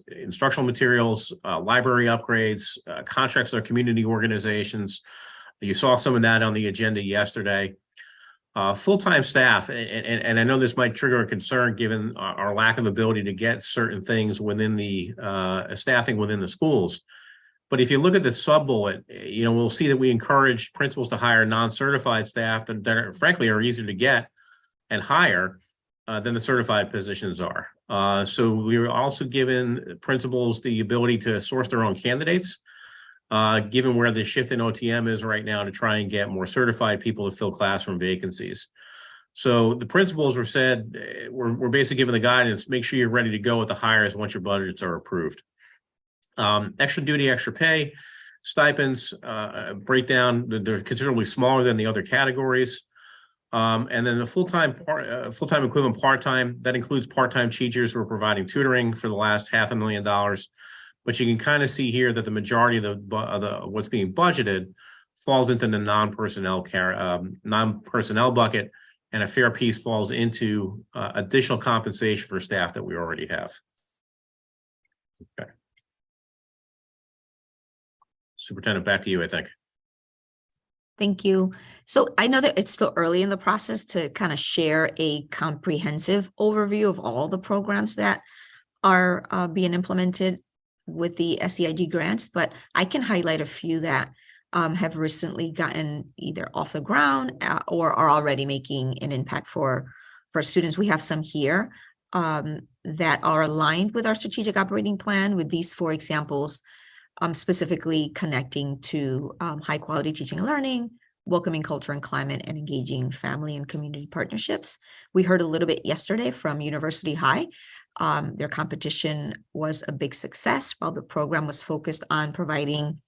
instructional materials, library upgrades, contracts with our community organizations. You saw some of that on the agenda yesterday. Full-time staff, and I know this might trigger a concern given our lack of ability to get certain things within the staffing within the schools. But if you look at the sub-bullet, we'll see that we encourage principals to hire non-certified staff that are, frankly, are easier to get and hire than the certified positions are. So we were also given principals the ability to source their own candidates, given where the shift in OTM is right now, to try and get more certified people to fill classroom vacancies. So the principals were said, we're basically given the guidance, make sure you're ready to go with the hires once your budgets are approved. Extra duty, extra pay, stipends, breakdown, they're considerably smaller than the other categories. And then the full-time equivalent part-time, that includes part-time teachers who are providing tutoring for the last $500,000. But you can kind of see here that the majority of the what's being budgeted falls into the non-personnel bucket, and a fair piece falls into additional compensation for staff that we already have. Okay. Superintendent, back to you, I think. Thank you. So I know that it's still early in the process to kind of share a comprehensive overview of all the programs that are being implemented with the SEIG grants, but I can highlight a few that have recently gotten either off the ground or are already making an impact for students. We have some here that are aligned with our strategic operating plan with these 4 examples, specifically connecting to high quality teaching and learning, welcoming culture and climate, and engaging family and community partnerships. We heard a little bit yesterday from University High. Their competition was a big success while the program was focused on providing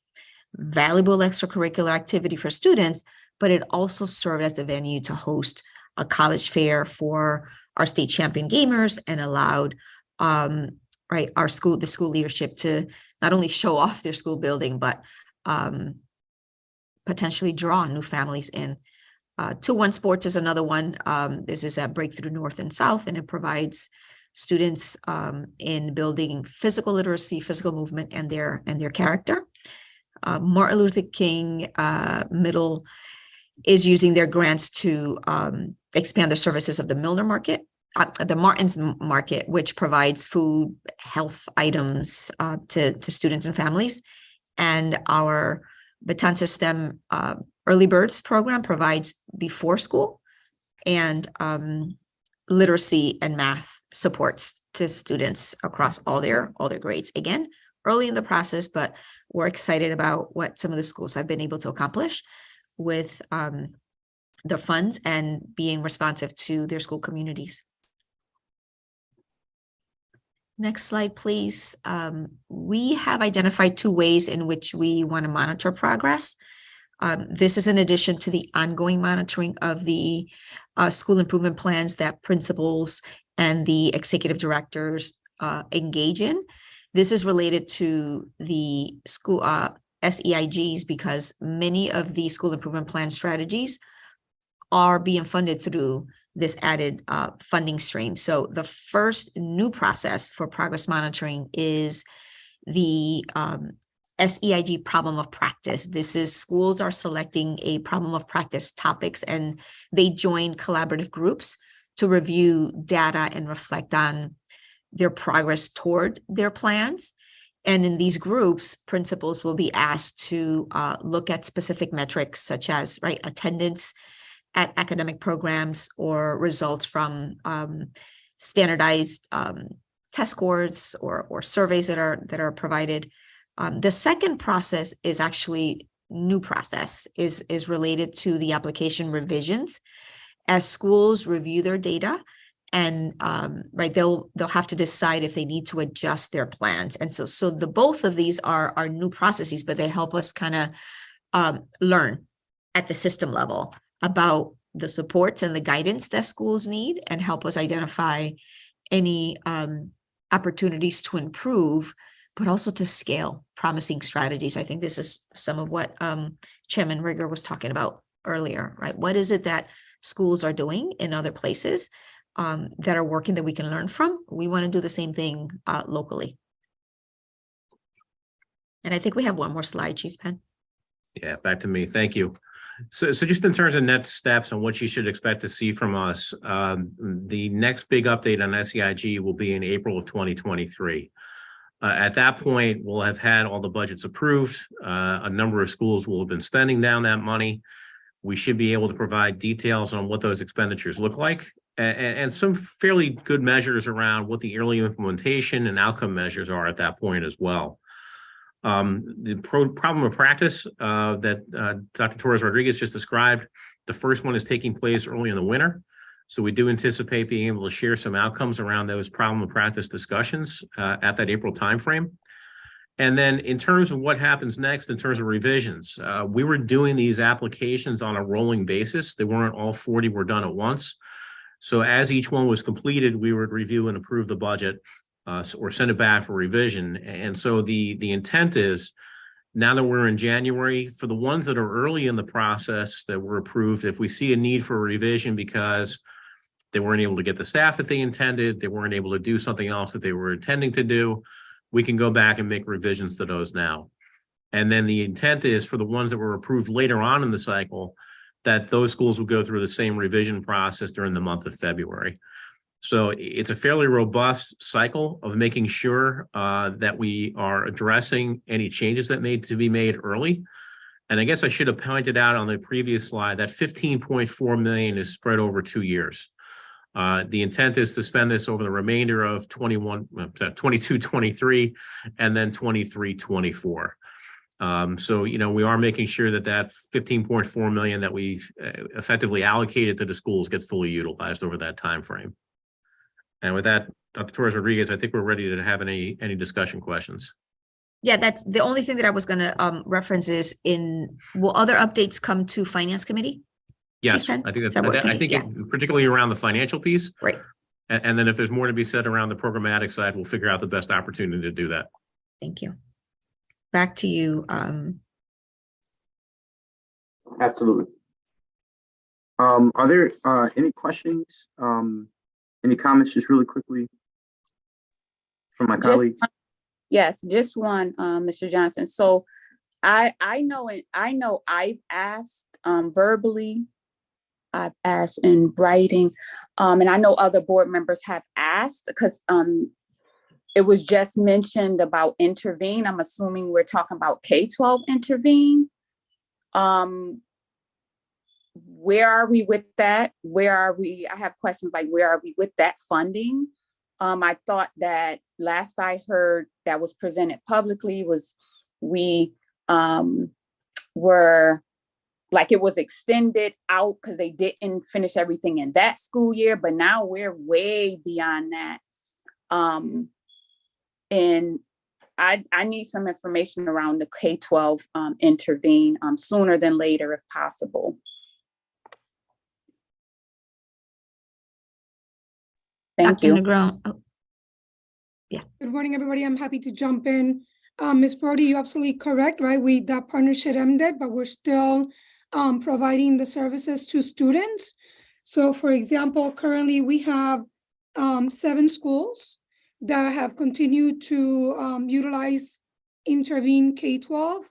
valuable extracurricular activity for students, but it also served as the venue to host a college fair for our state champion gamers and allowed the school leadership to not only show off their school building, but potentially draw new families in. 2-1 Sports is another one. This is at Breakthrough North and South, and it provides students in building physical literacy, physical movement, and their character. Martin Luther King Middle is using their grants to expand the services of the Milner Market, the Martin's Market, which provides food, health items to students and families. And our Betances STEM Early Birds program provides before school and literacy and math supports to students across all their grades. Again, early in the process, but we're excited about what some of the schools have been able to accomplish with the funds and being responsive to their school communities. Next slide, please. We have identified 2 ways in which we want to monitor progress. This is in addition to the ongoing monitoring of the school improvement plans that principals and the executive directors engage in. This is related to the school SEIGs because many of the school improvement plan strategies are being funded through this added funding stream. So the first new process for progress monitoring is the SEIG problem of practice. This is schools are selecting a problem of practice topics and they join collaborative groups to review data and reflect on their progress toward their plans. And in these groups, principals will be asked to look at specific metrics such as attendance at academic programs or results from standardized test scores or surveys that are provided. The second process is actually new process is related to the application revisions. As schools review their data and they'll have to decide if they need to adjust their plans. And so the both of these are new processes, but they help us kind of learn at the system level about the supports and the guidance that schools need and help us identify any opportunities to improve, but also to scale promising strategies. I think this is some of what Chairman Rigger was talking about earlier, right? What is it that schools are doing in other places that are working that we can learn from? We want to do the same thing locally. And I think we have one more slide, Chief Penn. Yeah, back to me. Thank you. So just in terms of next steps on what you should expect to see from us, the next big update on SEIG will be in April of 2023. At that point, we'll have had all the budgets approved. A number of schools will have been spending down that money. We should be able to provide details on what those expenditures look like and some fairly good measures around what the early implementation and outcome measures are at that point as well. The problem of practice that Dr. Torres Rodriguez just described, the first one is taking place early in the winter. So we do anticipate being able to share some outcomes around those problem of practice discussions at that April timeframe. And then in terms of what happens next in terms of revisions, we were doing these applications on a rolling basis. They weren't all 40 were done at once. So as each one was completed, we would review and approve the budget or send it back for revision. And so the intent is Now that we're in January, for the ones that are early in the process that were approved, if we see a need for a revision because they weren't able to get the staff that they intended, they weren't able to do something else that they were intending to do, we can go back and make revisions to those now. And then the intent is for the ones that were approved later on in the cycle, that those schools will go through the same revision process during the month of February. So it's a fairly robust cycle of making sure that we are addressing any changes that need to be made early. And I guess I should have pointed out on the previous slide that 15.4 million is spread over 2 years. The intent is to spend this over the remainder of 22-23 and then 23-24. So, you know, we are making sure that that 15.4 million that we've effectively allocated to the schools gets fully utilized over that time frame. And with that, Dr. Torres Rodriguez, I think we're ready to have any discussion questions. Yeah, that's the only thing that I was going to reference is will other updates come to Finance Committee? Yes, Chief Penn? I think Is that what we're I think thinking? particularly around the financial piece. Right. And then if there's more to be said around the programmatic side, we'll figure out the best opportunity to do that. Thank you. Back to you. Absolutely. Are there any questions? Any comments just really quickly from my colleagues? Yes, just one, Mr. Johnson. So I know I've asked verbally, I've asked in writing, and I know other board members have asked because it was just mentioned about Intervene. I'm assuming we're talking about K-12 Intervene. Where are we with that? Where are we? I have questions like, where are we with that funding? I thought that last I heard that was presented publicly was we were like, it was extended out because they didn't finish everything in that school year, but now we're way beyond that. And I need some information around the K-12 Intervene sooner than later if possible. Thank Dr. you. Negron. Oh, yeah. Good morning, everybody. I'm happy to jump in. Ms. Brody, you're absolutely correct, right? That partnership ended, but we're still providing the services to students. So for example, currently we have 7 schools that have continued to utilize Intervene K-12.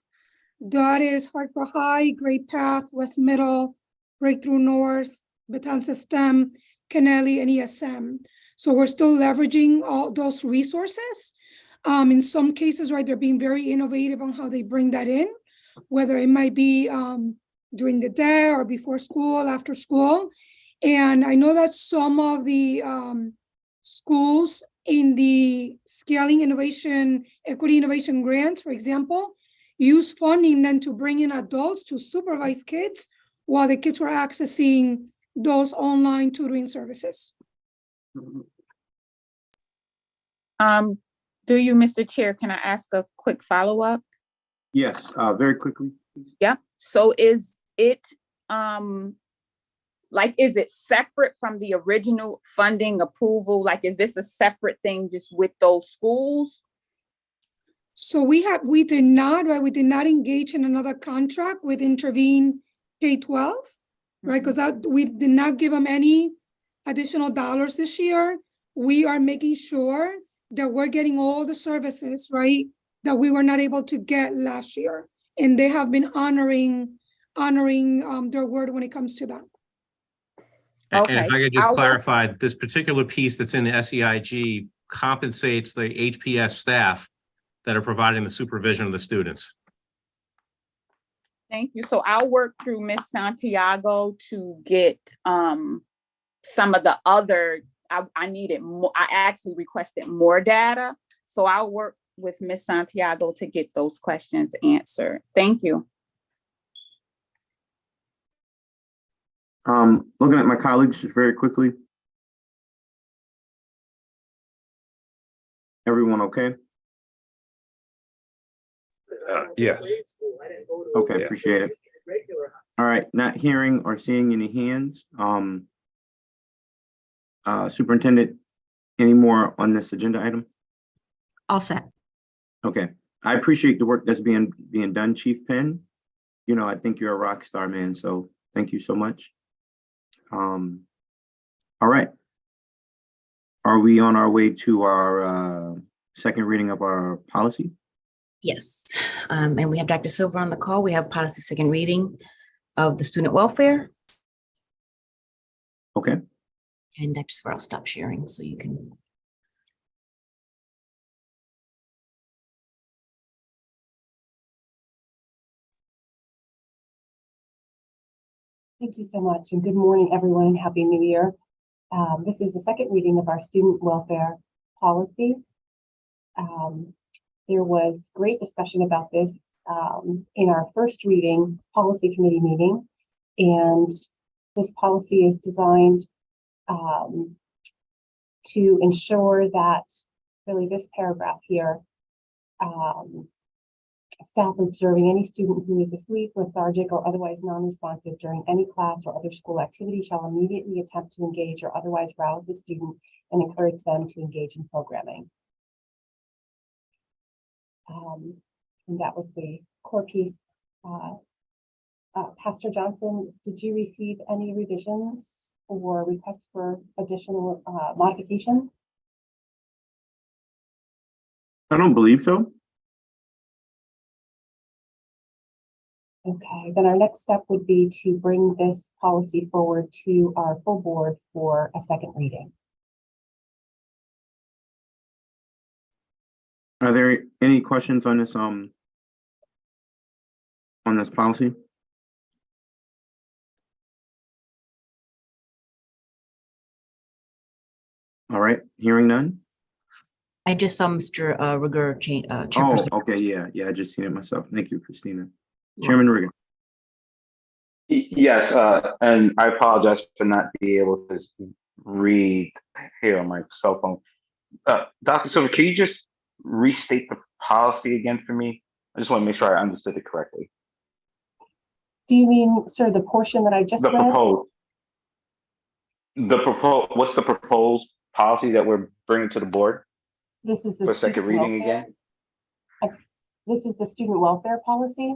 That is Hartford High, Great Path, West Middle, Breakthrough North, Betances STEM, Kennelly, and ESM. So we're still leveraging all those resources. In some cases, right, they're being very innovative on how they bring that in, whether it might be during the day or before school, after school. And I know that some of the schools in the Scaling Innovation, Equity Innovation Grants, for example, use funding then to bring in adults to supervise kids while the kids were accessing those online tutoring services. Do you, Mr. Chair, can I ask a quick follow-up? Yes, very quickly, please. Yeah, so is it, is it separate from the original funding approval? Like, is this a separate thing just with those schools? So we did not engage in another contract with Intervene K-12, right? Because we did not give them any additional dollars this year. We are making sure that we're getting all the services, right, that we were not able to get last year. And they have been honoring their word when it comes to that. Okay. And if I could just clarify, this particular piece that's in the SEIG compensates the HPS staff that are providing the supervision of the students. Thank you. So I'll work through Ms. Santiago to get some of the other, I needed more, I actually requested more data. So I'll work with Ms. Santiago to get those questions answered. Thank you. Looking at my colleagues just very quickly. Everyone okay? Yes. Okay, Yeah. appreciate it. All right, not hearing or seeing any hands. Superintendent, any more on this agenda item? All set. Okay, I appreciate the work that's being done, Chief Penn. You know, I think you're a rock star, man. So thank you so much. All right. Are we on our way to our second reading of our policy? Yes, and we have Dr. Silver on the call. We have policy second reading of the student welfare. Okay. And Dr. Silver, I'll stop sharing so you can. Thank you so much, and good morning, everyone, and Happy New Year. This is the second reading of our student welfare policy. There was great discussion about this in our first reading policy committee meeting, and this policy is designed to ensure that really this paragraph here, staff observing any student who is asleep, lethargic, or otherwise non-responsive during any class or other school activity shall immediately attempt to engage or otherwise rouse the student and encourage them to engage in programming. And that was the core piece. Pastor Johnson, did you receive any revisions or requests for additional modification? I don't believe so. Okay, then our next step would be to bring this policy forward to our full board for a second reading. Are there any questions on this policy? All right, hearing none. I just saw Mr. Rigger change. Oh, Chairperson. okay, yeah, I just seen it myself. Thank you, Christina. Chairman Rigger. Yes, and I apologize for not being able to read here on my cell phone. Dr. Silver, can you just restate the policy again for me? I just want to make sure I understood it correctly. Do you mean, sir, the portion that I just read? What's the proposed policy that we're bringing to the board? This is the for second reading welfare. again? This is the student welfare policy.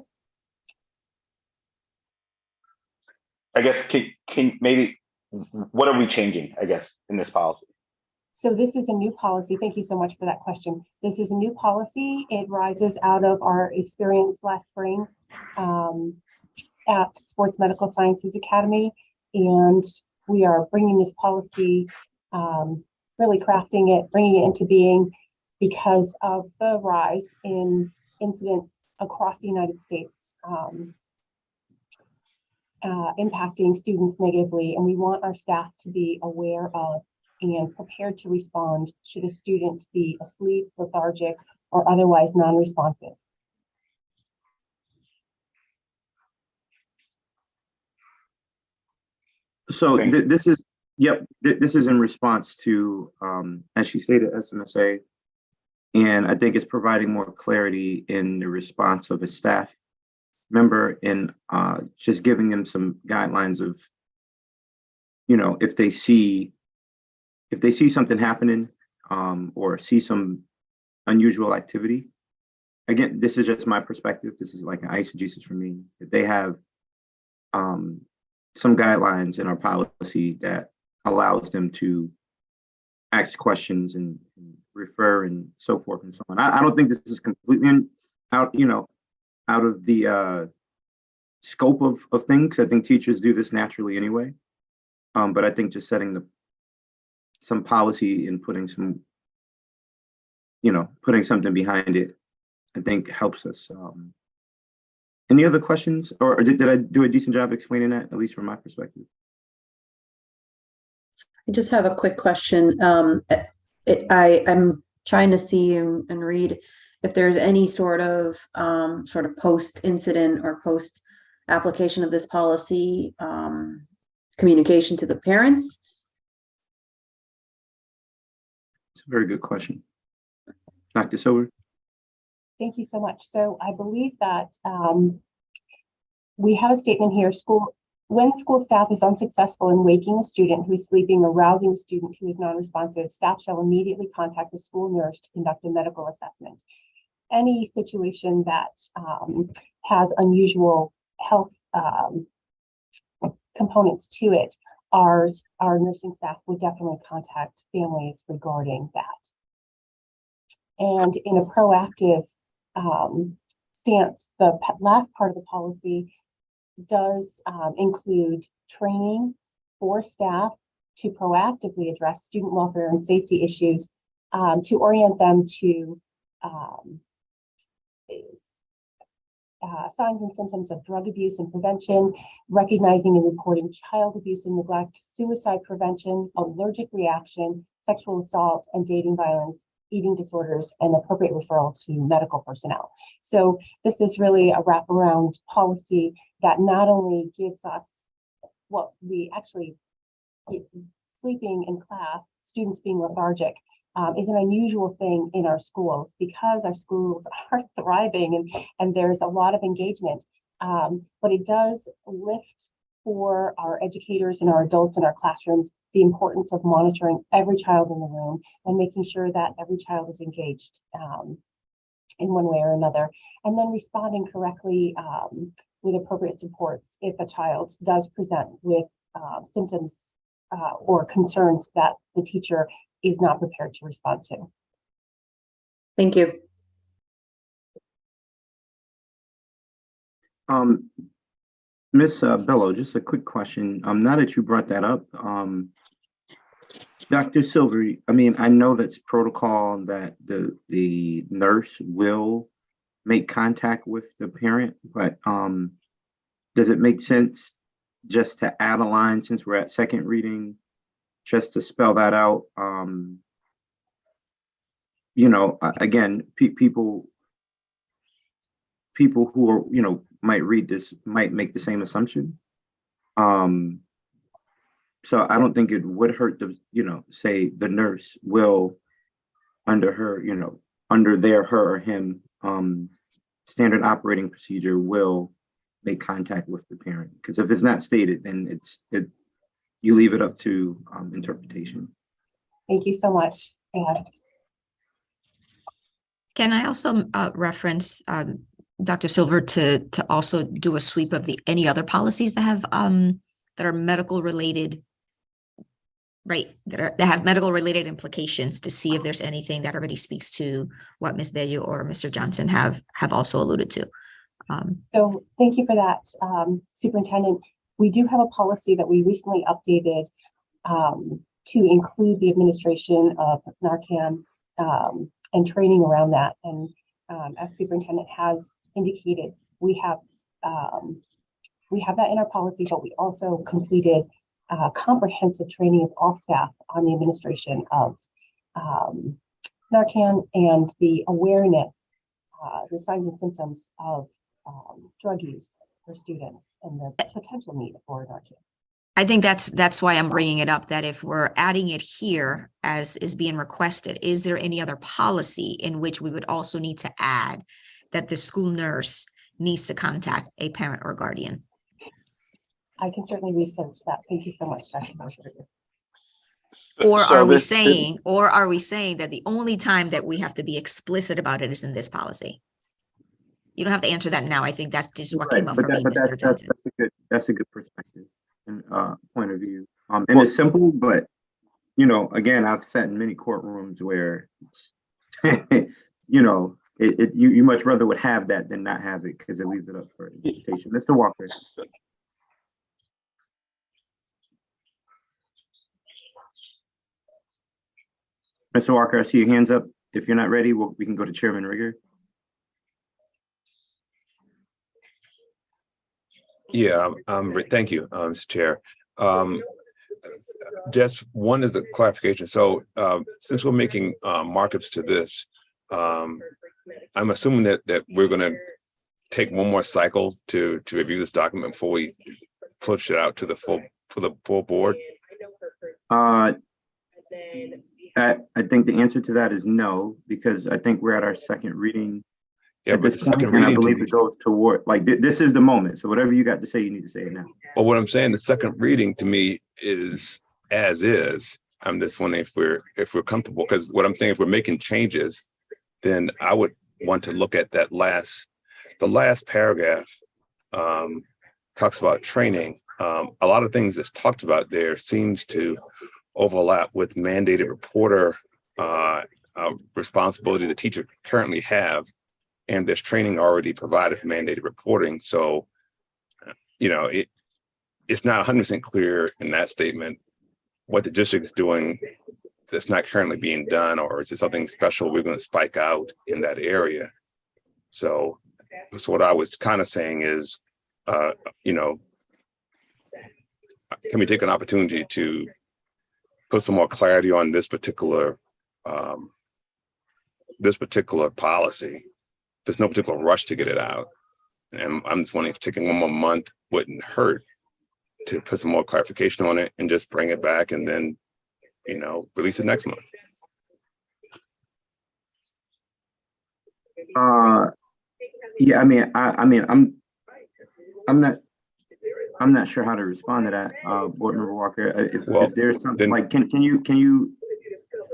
I guess, can maybe, what are we changing, I guess, in this policy? So this is a new policy. Thank you so much for that question. This is a new policy. It rises out of our experience last spring at Sports Medical Sciences Academy. And we are bringing this policy, really crafting it, bringing it into being because of the rise in incidents across the United States. Impacting students negatively, and we want our staff to be aware of and prepared to respond should a student be asleep, lethargic, or otherwise non-responsive. So this is, this is in response to, as she stated, SMSA, and I think it's providing more clarity in the response of a staff member and just giving them some guidelines of, you know, if they see something happening or see some unusual activity. Again, this is just my perspective. This is like an eisegesis for me. That they have some guidelines in our policy that allows them to ask questions and refer and so forth and so on. I don't think this is completely out of the scope of things. I think teachers do this naturally anyway. But I think just setting some policy and putting something behind it, I think helps us. Any other questions, or did I do a decent job explaining that, at least from my perspective? I just have a quick question. I'm trying to see and read if there's any sort of post-incident or post-application of this policy communication to the parents. It's a very good question. Dr. Silver. Thank you so much. So I believe that we have a statement here, when school staff is unsuccessful in waking a student who is sleeping or rousing a student who is non-responsive, staff shall immediately contact the school nurse to conduct a medical assessment. any situation that has unusual health components to it, our nursing staff would definitely contact families regarding that. And in a proactive stance, the last part of the policy does include training for staff to proactively address student welfare and safety issues, to orient them to signs and symptoms of drug abuse and prevention, recognizing and reporting child abuse and neglect, suicide prevention, allergic reaction, sexual assault and dating violence, eating disorders, and appropriate referral to medical personnel. So this is really a wraparound policy that not only gives us what we actually, sleeping in class, students being lethargic, is an unusual thing in our schools because our schools are thriving and there's a lot of engagement. But it does lift for our educators and our adults in our classrooms the importance of monitoring every child in the room and making sure that every child is engaged in one way or another, and then responding correctly with appropriate supports if a child does present with symptoms or concerns that the teacher is not prepared to respond to. Thank you. Miss Bello, just a quick question. Now that you brought that up, Dr. Silver, I mean, I know that's protocol that the nurse will make contact with the parent, but does it make sense just to add a line since we're at second reading, just to spell that out? You know, again, people who are, you know, might read this might make the same assumption. So I don't think it would hurt to, you know, say the nurse will, under her, you know, under their, her or him standard operating procedure, will make contact with the parent. Because if it's not stated, then you leave it up to interpretation. Thank you so much. Yes. Can I also reference Dr. Silver to also do a sweep of any other policies that have that are medical related, right? That have medical related implications, to see if there's anything that already speaks to what Ms. Bello or Mr. Johnson have also alluded to. So thank you for that, Superintendent. We do have a policy that we recently updated to include the administration of Narcan and training around that. And as Superintendent has indicated, we have that in our policy, but we also completed comprehensive training of all staff on the administration of Narcan and the awareness, the signs and symptoms of drug use for students and the potential need for Narcan. I think that's why I'm bringing it up, that if we're adding it here as is being requested, is there any other policy in which we would also need to add that the school nurse needs to contact a parent or guardian? I can certainly research that. Thank you so much, Dr. Marshall. Or are we saying that the only time that we have to be explicit about it is in this policy? You don't have to answer that now. I think that's just what came up for me, Mr. Johnson. That's a good perspective and point of view. And it's simple, but you know, again, I've sat in many courtrooms where it's, you know, you much rather would have that than not have it, because it leaves it up for interpretation. Mr. Walker. Mr. Walker, I see your hands up. If you're not ready, we can go to Chairman Rigger. Yeah, thank you, Mr. Chair. Just one is the clarification. So since we're making markups to this, I'm assuming that we're going to take one more cycle to review this document before we push it out to the full board. I think the answer to that is no, because I think we're at our second reading. Yeah, at this point, and I believe it goes toward, like, this is the moment. So whatever you got to say, you need to say it now. Well, what I'm saying, the second reading to me is as is. I'm just wondering if we're comfortable, because what I'm saying, if we're making changes, then I would want to look at the last paragraph talks about training. A lot of things that's talked about there seems to overlap with mandated reporter responsibility the teacher currently have, and there's training already provided for mandated reporting. So, it's not 100% clear in that statement what the district is doing that's not currently being done, or is it something special we're going to spike out in that area? So what I was kind of saying is, can we take an opportunity to put some more clarity on this particular policy? There's no particular rush to get it out. And I'm just wondering if taking one more month wouldn't hurt to put some more clarification on it and just bring it back and then, release it next month. Yeah, I'm not sure how to respond to that, Board Member Walker. If there's something like, can you?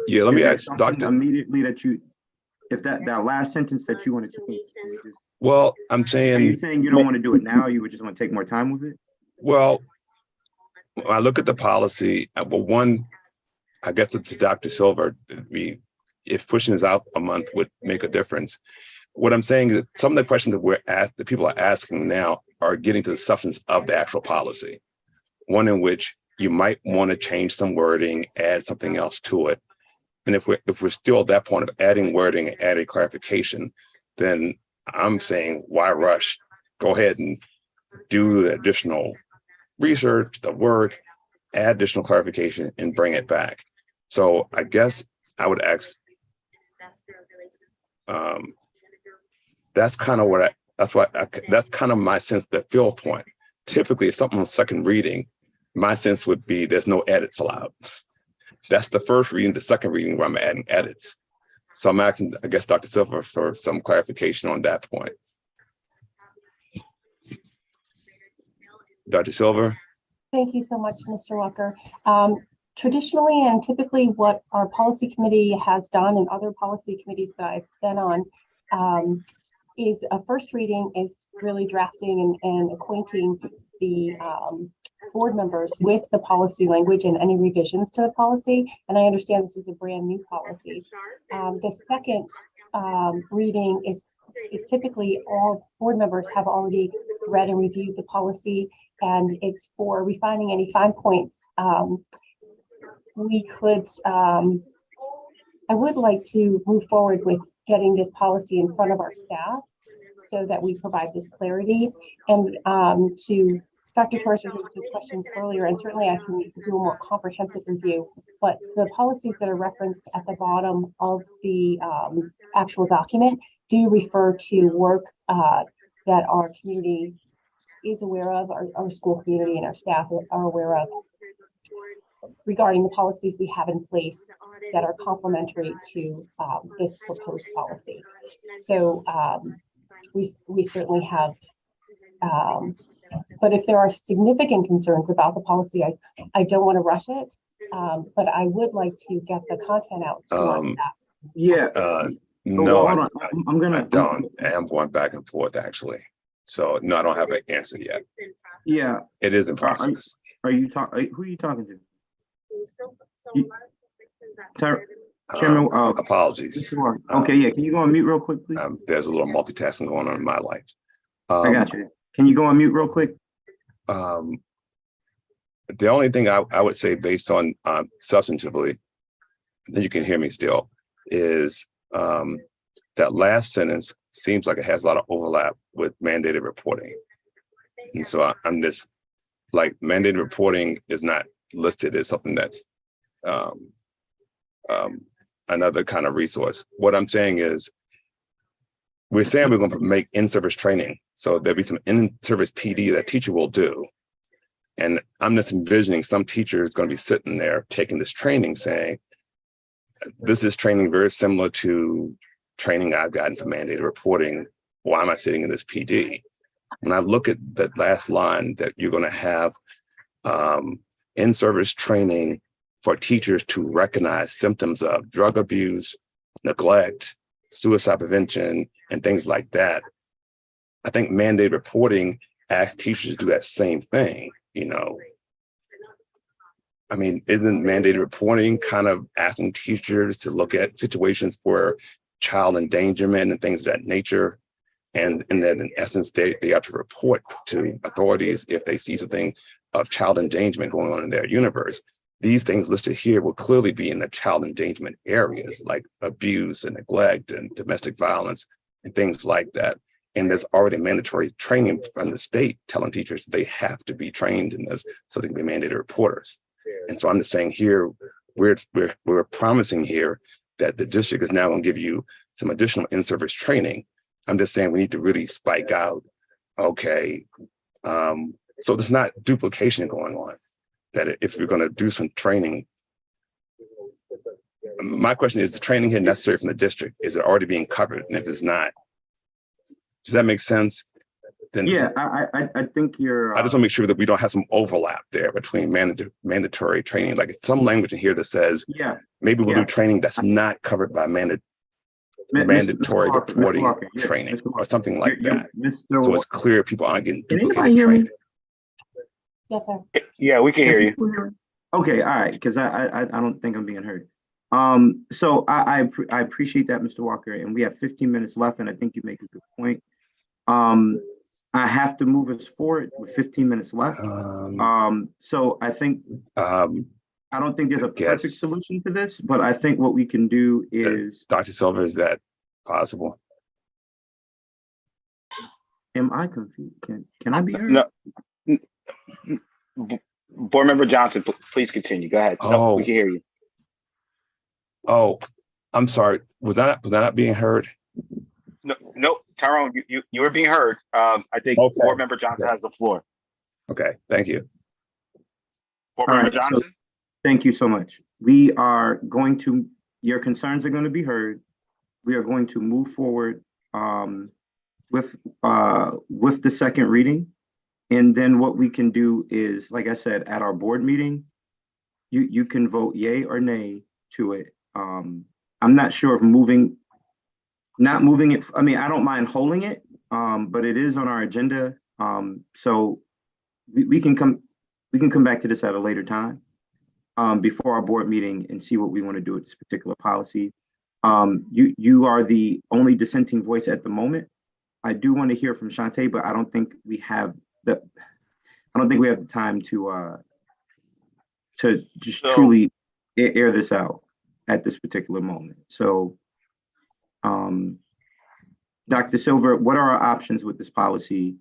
Yeah, let me ask Dr. Immediately if that last sentence that you want to change. Well, I'm saying. Are you saying you don't want to do it now? You would just want to take more time with it? Well, when I look at the policy, one, I guess it's to Dr. Silver, if pushing this out a month would make a difference. What I'm saying is some of the questions that people are asking now are getting to the substance of the actual policy. One in which you might want to change some wording, add something else to it. And if we're still at that point of adding wording and adding clarification, then I'm saying, why rush? Go ahead and do the additional research, the work, add additional clarification, and bring it back. So I guess I would ask, that's kind of my sense, the feel point. Typically, if something on second reading, my sense would be there's no edits allowed. That's the first reading, the second reading where I'm adding edits. So I'm asking, I guess, Dr. Silver for some clarification on that point. Dr. Silver? Thank you so much, Mr. Walker. Traditionally and typically what our policy committee has done and other policy committees that I've been on is a first reading is really drafting and acquainting the board members with the policy language and any revisions to the policy. And I understand this is a brand new policy. The second reading is typically all board members have already read and reviewed the policy, and it's for refining any fine points. I would like to move forward with getting this policy in front of our staff so that we provide this clarity. And to Dr. Torres' questions earlier, and certainly I can do a more comprehensive review, but the policies that are referenced at the bottom of the actual document do refer to work that our community is aware of, our school community and our staff are aware of, regarding the policies we have in place that are complementary to this proposed policy. So we certainly have, but if there are significant concerns about the policy, I don't want to rush it, but I would like to get the content out to our staff. Yeah. No, hold on. I'm going back and forth actually. So no, I don't have an answer yet. Yeah. It is in process. Who are you talking to? Chairman, apologies. Okay, yeah. Can you go on mute real quick, please? There's a little multitasking going on in my life. I got you. Can you go on mute real quick? The only thing I would say based on substantively, then you can hear me still, is that last sentence seems like it has a lot of overlap with mandated reporting. And so I'm just like, mandated reporting is not listed as something that's another kind of resource. What I'm saying is, we're saying we're going to make in-service training. So there'll be some in-service PD that teacher will do. And I'm just envisioning some teacher is going to be sitting there taking this training saying, this is training very similar to training I've gotten for mandated reporting. Why am I sitting in this PD? When I look at that last line that you're going to have in-service training for teachers to recognize symptoms of drug abuse, neglect, suicide prevention and things like that. I think mandated reporting asks teachers to do that same thing, you know. I mean, isn't mandated reporting kind of asking teachers to look at situations for child endangerment and things of that nature? And then in essence, they have to report to authorities if they see something of child endangerment going on in their universe. These things listed here will clearly be in the child endangerment areas like abuse and neglect and domestic violence and things like that. And there's already mandatory training from the state telling teachers they have to be trained in this so they can be mandated reporters. And so I'm just saying here, we're promising here that the district is now going to give you some additional in-service training. I'm just saying we need to really spike out, okay, so there's not duplication going on, that if you're going to do some training, my question is, the training here necessary from the district, is it already being covered? And if it's not, does that make sense? Then Yeah, I think you're. I just want to make sure that we don't have some overlap there between mandatory training, like some language in here that says, Yeah. maybe we'll Yeah. do training that's not covered by mandatory Mr. Walker, reporting Mr. Walker, yeah, training Mr. or Walker, something like that. Mr. So it's clear people aren't getting Can anybody duplicated hear me? training. Yes, sir. Yeah, we can hear you. Okay, all right, because I don't think I'm being heard. So I appreciate that, Mr. Walker, and we have 15 minutes left, and I think you make a good point. I have to move us forward with 15 minutes left. So I think I don't think there's a perfect solution to this, but I think what we can do is. Dr. Silva, is that possible? Am I confused? Can I be heard? No. Board Member Johnson, please continue. Go ahead. No, we can hear you. Oh, I'm sorry. Was that not being heard? No, Tyrone, you were being heard. I think Board Member Johnson has the floor. Okay, thank you. Board All Member right, so Johnson? thank you so much. We are going to, your concerns are going to be heard. We are going to move forward with the second reading. And then what we can do is, like I said, at our board meeting, you can vote yay or nay to it. I'm not sure if not moving it. I mean, I don't mind holding it, but it is on our agenda. So we can come back to this at a later time before our board meeting and see what we want to do with this particular policy. You are the only dissenting voice at the moment. I do want to hear from Shantae, but I don't think we have the time to just truly air this out at this particular moment. So, Dr. Silver, what are our options with this policy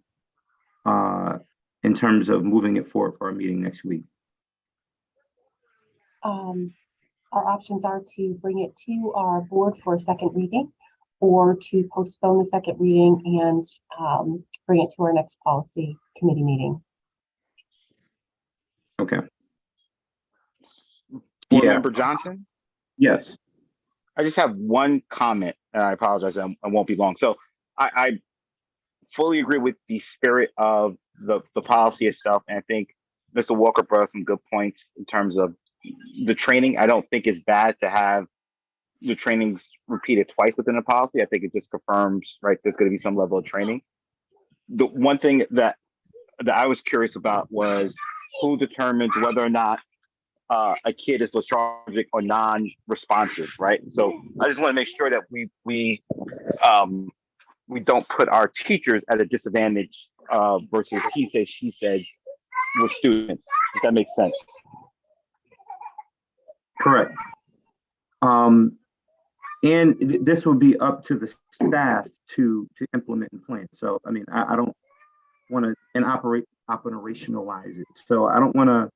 in terms of moving it forward for our meeting next week? Our options are to bring it to our board for a second reading, or to postpone the second reading and bring it to our next policy committee meeting. Okay. Board Member Johnson? Yes. I just have one comment, and I apologize, I won't be long. So I fully agree with the spirit of the policy itself. And I think Mr. Walker brought up some good points in terms of the training. I don't think it's bad to have the trainings repeated twice within a policy. I think it just confirms, right, there's going to be some level of training. The one thing that I was curious about was who determines whether or not a kid is lethargic or non-responsive, right? So I just want to make sure that we don't put our teachers at a disadvantage versus he said, she said with students, if that makes sense. Correct. And this will be up to the staff to implement and plan. So, I mean, I don't want to operationalize it. So I don't want to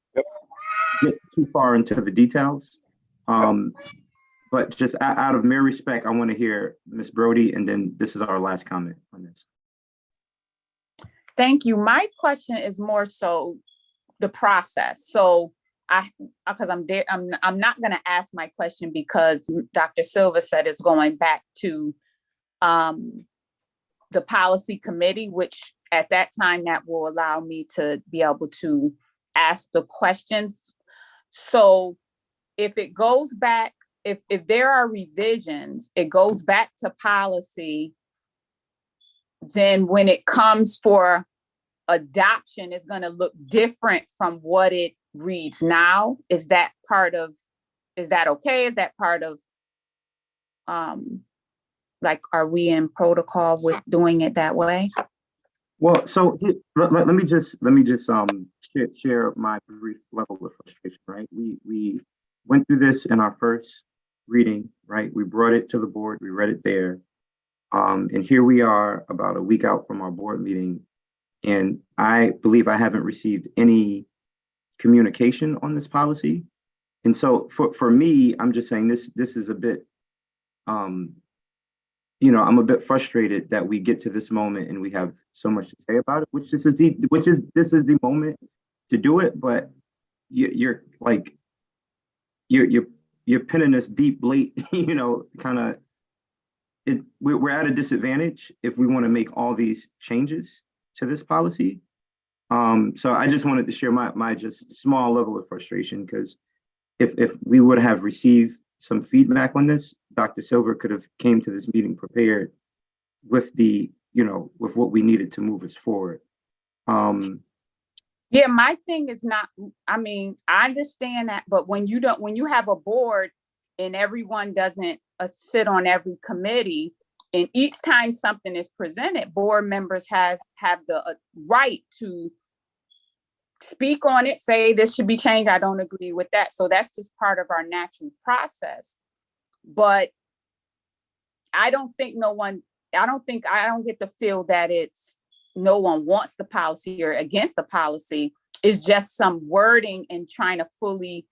get too far into the details. But just out of mere respect, I want to hear Ms. Brody, and then this is our last comment on this. Thank you. My question is more so the process. So because I'm not going to ask my question because Dr. Silva said it's going back to the policy committee, which at that time that will allow me to be able to ask the questions. So if it goes back if there are revisions, it goes back to policy. Then when it comes for adoption, it's going to look different from what it reads now. Is that okay? Is that part of, like, are we in protocol with doing it that way? Well, so let me just share my brief level of frustration, right? We went through this in our first reading, right? We brought it to the board, we read it there. And here we are about a week out from our board meeting. And I believe I haven't received any communication on this policy. And so for me, I'm just saying this is a bit, I'm a bit frustrated that we get to this moment and we have so much to say about it, this is the moment to do it. But you're pinning us deep late, kind of. We're at a disadvantage if we want to make all these changes to this policy. So I just wanted to share my just small level of frustration, because if we would have received some feedback on this, Dr. Silver could have came to this meeting prepared with with what we needed to move us forward. Yeah, my thing is not, I understand that, but when you have a board and everyone doesn't sit on every committee, and each time something is presented, board members have the right to speak on it, say this should be changed, I don't agree with that. So that's just part of our natural process. But I don't get the feel that it's no one wants the policy or against the policy. It's just some wording and trying to fully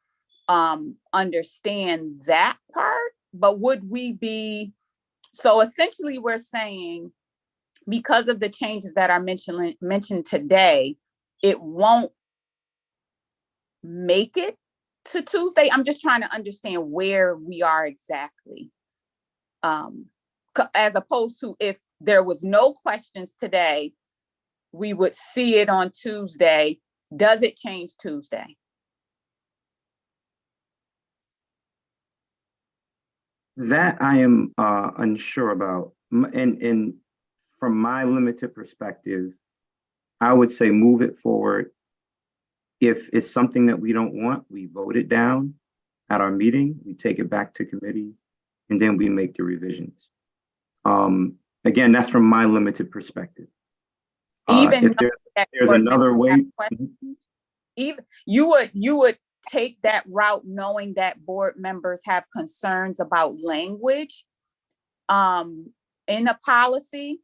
understand that part. But would we be, so essentially we're saying, because of the changes that are mentioned today, it won't make it to Tuesday? I'm just trying to understand where we are exactly. As opposed to if there was no questions today, we would see it on Tuesday. Does it change Tuesday? That I am unsure about. And from my limited perspective, I would say move it forward. If it's something that we don't want, we vote it down at our meeting, we take it back to committee, and then we make the revisions. Again, that's from my limited perspective. Even if there's another way, even you would take that route knowing that board members have concerns about language in a policy.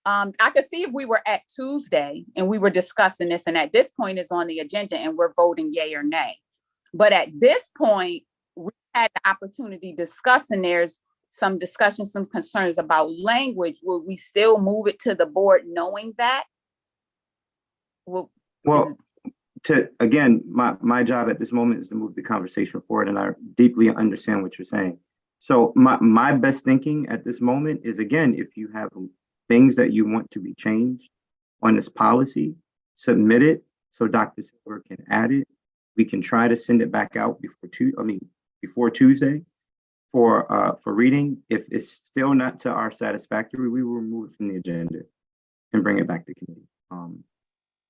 I could see if we were at Tuesday and we were discussing this, and at this point it's on the agenda and we're voting yay or nay. But at this point, we had the opportunity to discuss, and there's some discussion, some concerns about language. Will we still move it to the board knowing that? Well, again, my job at this moment is to move the conversation forward, and I deeply understand what you're saying. So my best thinking at this moment is, again, if you have things that you want to be changed on this policy, submit it so Dr. Silver can add it. We can try to send it back out before Tuesday for reading. If it's still not to our satisfactory, we will remove it from the agenda and bring it back to committee.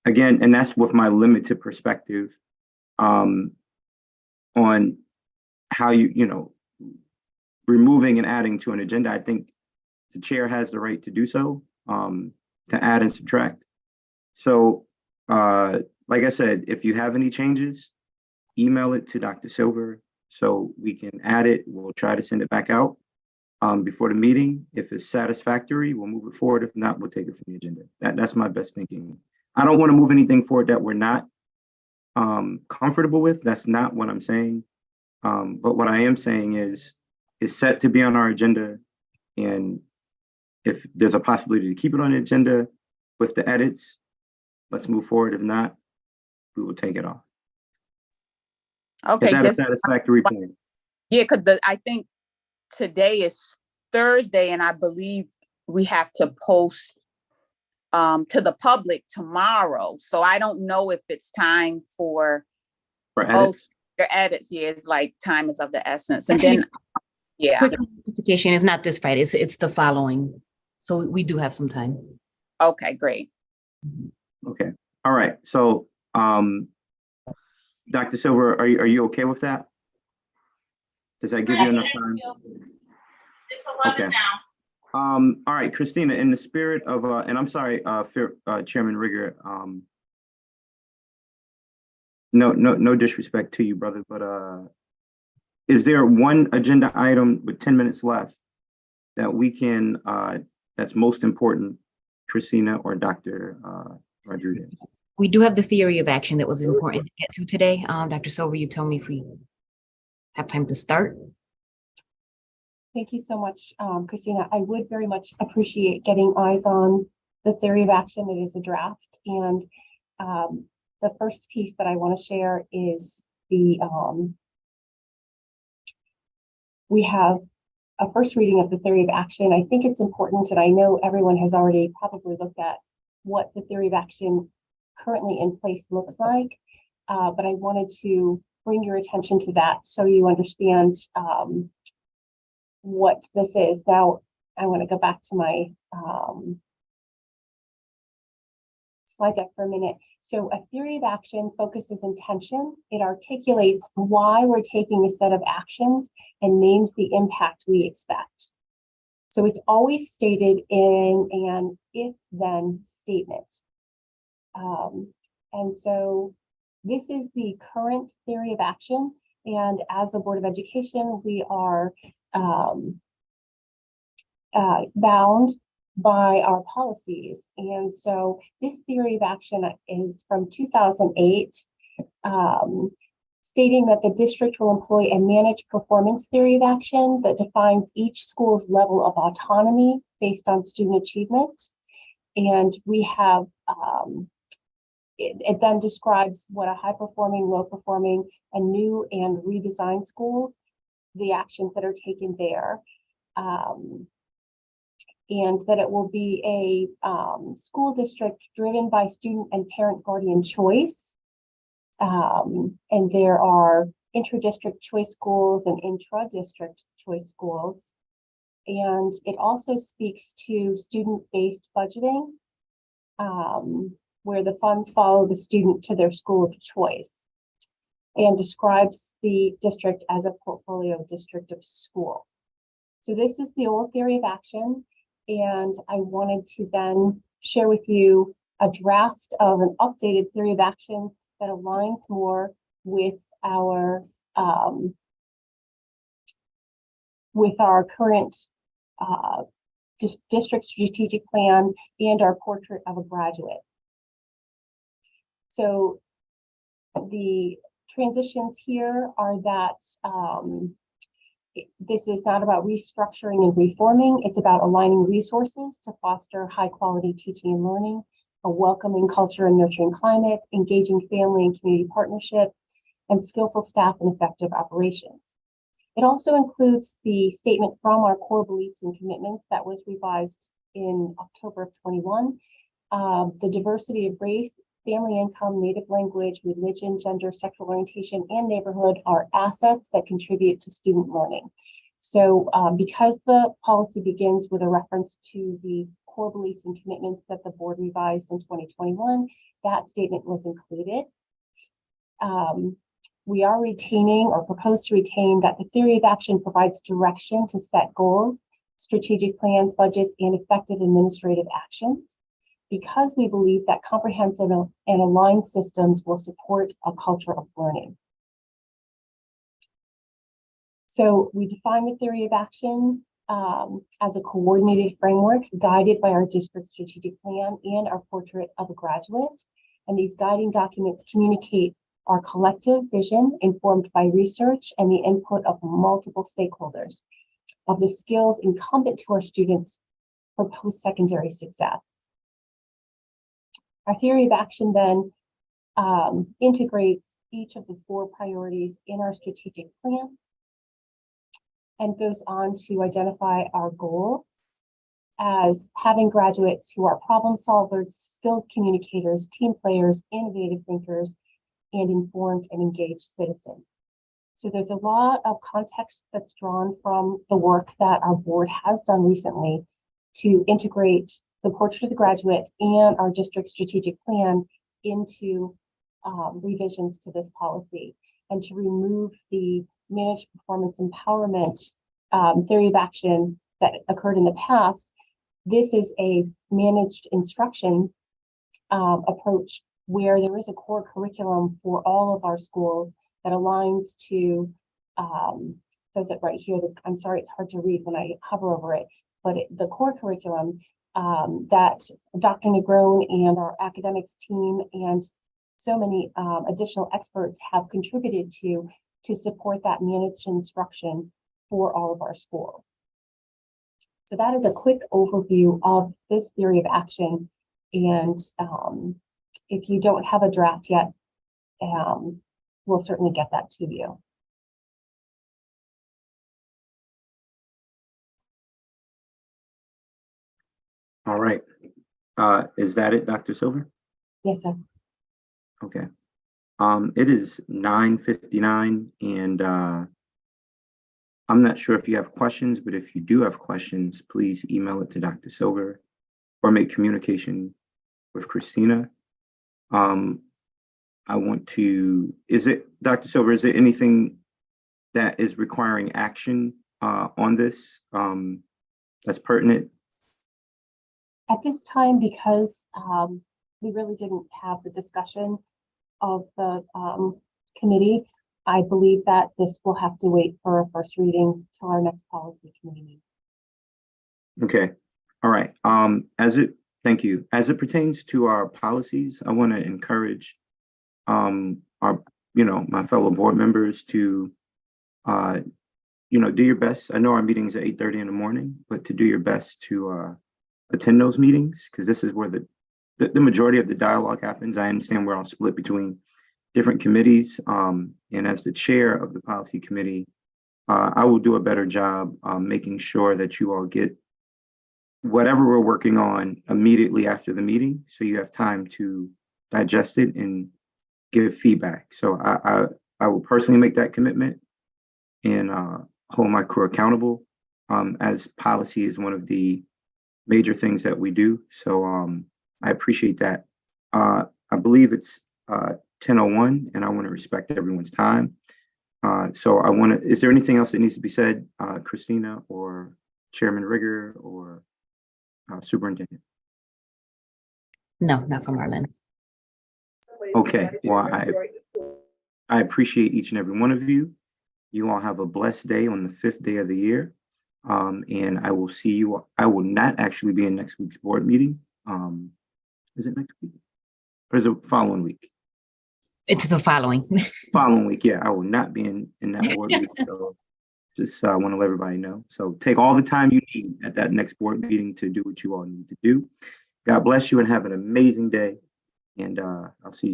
Again, and that's with my limited perspective on how removing and adding to an agenda. I think the chair has the right to do so, to add and subtract. So, like I said, if you have any changes, email it to Dr. Silver so we can add it. We'll try to send it back out before the meeting. If it's satisfactory, we'll move it forward. If not, we'll take it from the agenda. That's my best thinking. I don't want to move anything forward that we're not comfortable with. That's not what I'm saying. But what I am saying is it's set to be on our agenda. And if there's a possibility to keep it on the agenda with the edits, let's move forward. If not, we will take it off. Okay. Is that a satisfactory point? Yeah, because I think today is Thursday, and I believe we have to post to the public tomorrow. So I don't know if it's time for edits. Your edits. Yeah, it's like time is of the essence. And then Yeah, Quick clarification, it's not this Friday, it's the following. So we do have some time. okay, great. Okay, all right, so, Dr. Silver, are you okay with that? Does that give you enough time? It's 11 Okay. now. All right, Christina, in the spirit of, and I'm sorry, Chairman Rigger, no disrespect to you, brother, but, is there one agenda item with 10 minutes left that we can, that's most important, Christina or Dr. Rodriguez? We do have the theory of action that was important to get to today. Dr. Silver, you tell me if we have time to start. Thank you so much, Christina. I would very much appreciate getting eyes on the theory of action. It is a draft. And the first piece that I want to share is the, we have a first reading of the theory of action. I think it's important, and I know everyone has already probably looked at what the theory of action currently in place looks like, but I wanted to bring your attention to that so you understand what this is. Now, I want to go back to my slide deck for a minute. So a theory of action focuses intention. It articulates why we're taking a set of actions and names the impact we expect. So it's always stated in an if-then statement. And so this is the current theory of action. And as a Board of Education, we are bound by our policies. And so this theory of action is from 2008, stating that the district will employ a managed performance theory of action that defines each school's level of autonomy based on student achievement. And we have, it then describes what a high-performing, low-performing, and new and redesigned schools, the actions that are taken there. And that it will be a school district driven by student and parent guardian choice. And there are intra-district choice schools and intra-district choice schools. And it also speaks to student-based budgeting, where the funds follow the student to their school of choice, and describes the district as a portfolio district of school. So this is the old theory of action. And I wanted to then share with you a draft of an updated theory of action that aligns more with our current district strategic plan and our portrait of a graduate. So the transitions here are that this is not about restructuring and reforming. It's about aligning resources to foster high quality teaching and learning, a welcoming culture and nurturing climate, engaging family and community partnership, and skillful staff and effective operations. It also includes the statement from our core beliefs and commitments that was revised in October of 21. The diversity of race, family income, native language, religion, gender, sexual orientation, and neighborhood are assets that contribute to student learning. So because the policy begins with a reference to the core beliefs and commitments that the board revised in 2021, that statement was included. We are retaining or propose to retain that the theory of action provides direction to set goals, strategic plans, budgets, and effective administrative actions, because we believe that comprehensive and aligned systems will support a culture of learning. So we define the theory of action as a coordinated framework guided by our district strategic plan and our portrait of a graduate. And these guiding documents communicate our collective vision informed by research and the input of multiple stakeholders of the skills incumbent to our students for post-secondary success. Our theory of action then integrates each of the 4 priorities in our strategic plan and goes on to identify our goals as having graduates who are problem solvers, skilled communicators, team players, innovative thinkers, and informed and engaged citizens. So there's a lot of context that's drawn from the work that our board has done recently to integrate the Portrait of the Graduate and our district strategic plan into revisions to this policy, and to remove the managed performance empowerment theory of action that occurred in the past. This is a managed instruction approach where there is a core curriculum for all of our schools that aligns to, says it right here, I'm sorry, it's hard to read when I hover over it, but the core curriculum that Dr. Negron and our academics team and so many additional experts have contributed to support that managed instruction for all of our schools. So that is a quick overview of this theory of action. And if you don't have a draft yet, we'll certainly get that to you. All right. Is that it, Dr. Silver? Yes, sir. Okay. It is 9:59, and I'm not sure if you have questions, but if you do have questions, please email it to Dr. Silver or make communication with Christina. I want to, Dr. Silver, is there anything that is requiring action on this that's pertinent? At this time, because we really didn't have the discussion of the committee, I believe that this will have to wait for a first reading till our next policy committee meeting. Okay. All right. Thank you. As it pertains to our policies, I want to encourage my fellow board members to do your best. I know our meetings at 8:30 in the morning, but to do your best to attend those meetings, because this is where the majority of the dialogue happens. I understand we're all split between different committees, and as the chair of the policy committee, I will do a better job making sure that you all get whatever we're working on immediately after the meeting, so you have time to digest it and give feedback. So I will personally make that commitment and hold my crew accountable, as policy is one of the major things that we do. So I appreciate that. I believe it's 10:01, and I want to respect everyone's time. So is there anything else that needs to be said, Christina or Chairman Rigger or Superintendent? No, not from Marlon. Okay, well, I appreciate each and every one of you. You all have a blessed day on the 5th day of the year. And I will see you. I will not actually be in next week's board meeting. Is it next week? Or is it the following week? It's the following. Following week, yeah. I will not be in that board meeting. So just want to let everybody know. So take all the time you need at that next board meeting to do what you all need to do. God bless you and have an amazing day. And I'll see you.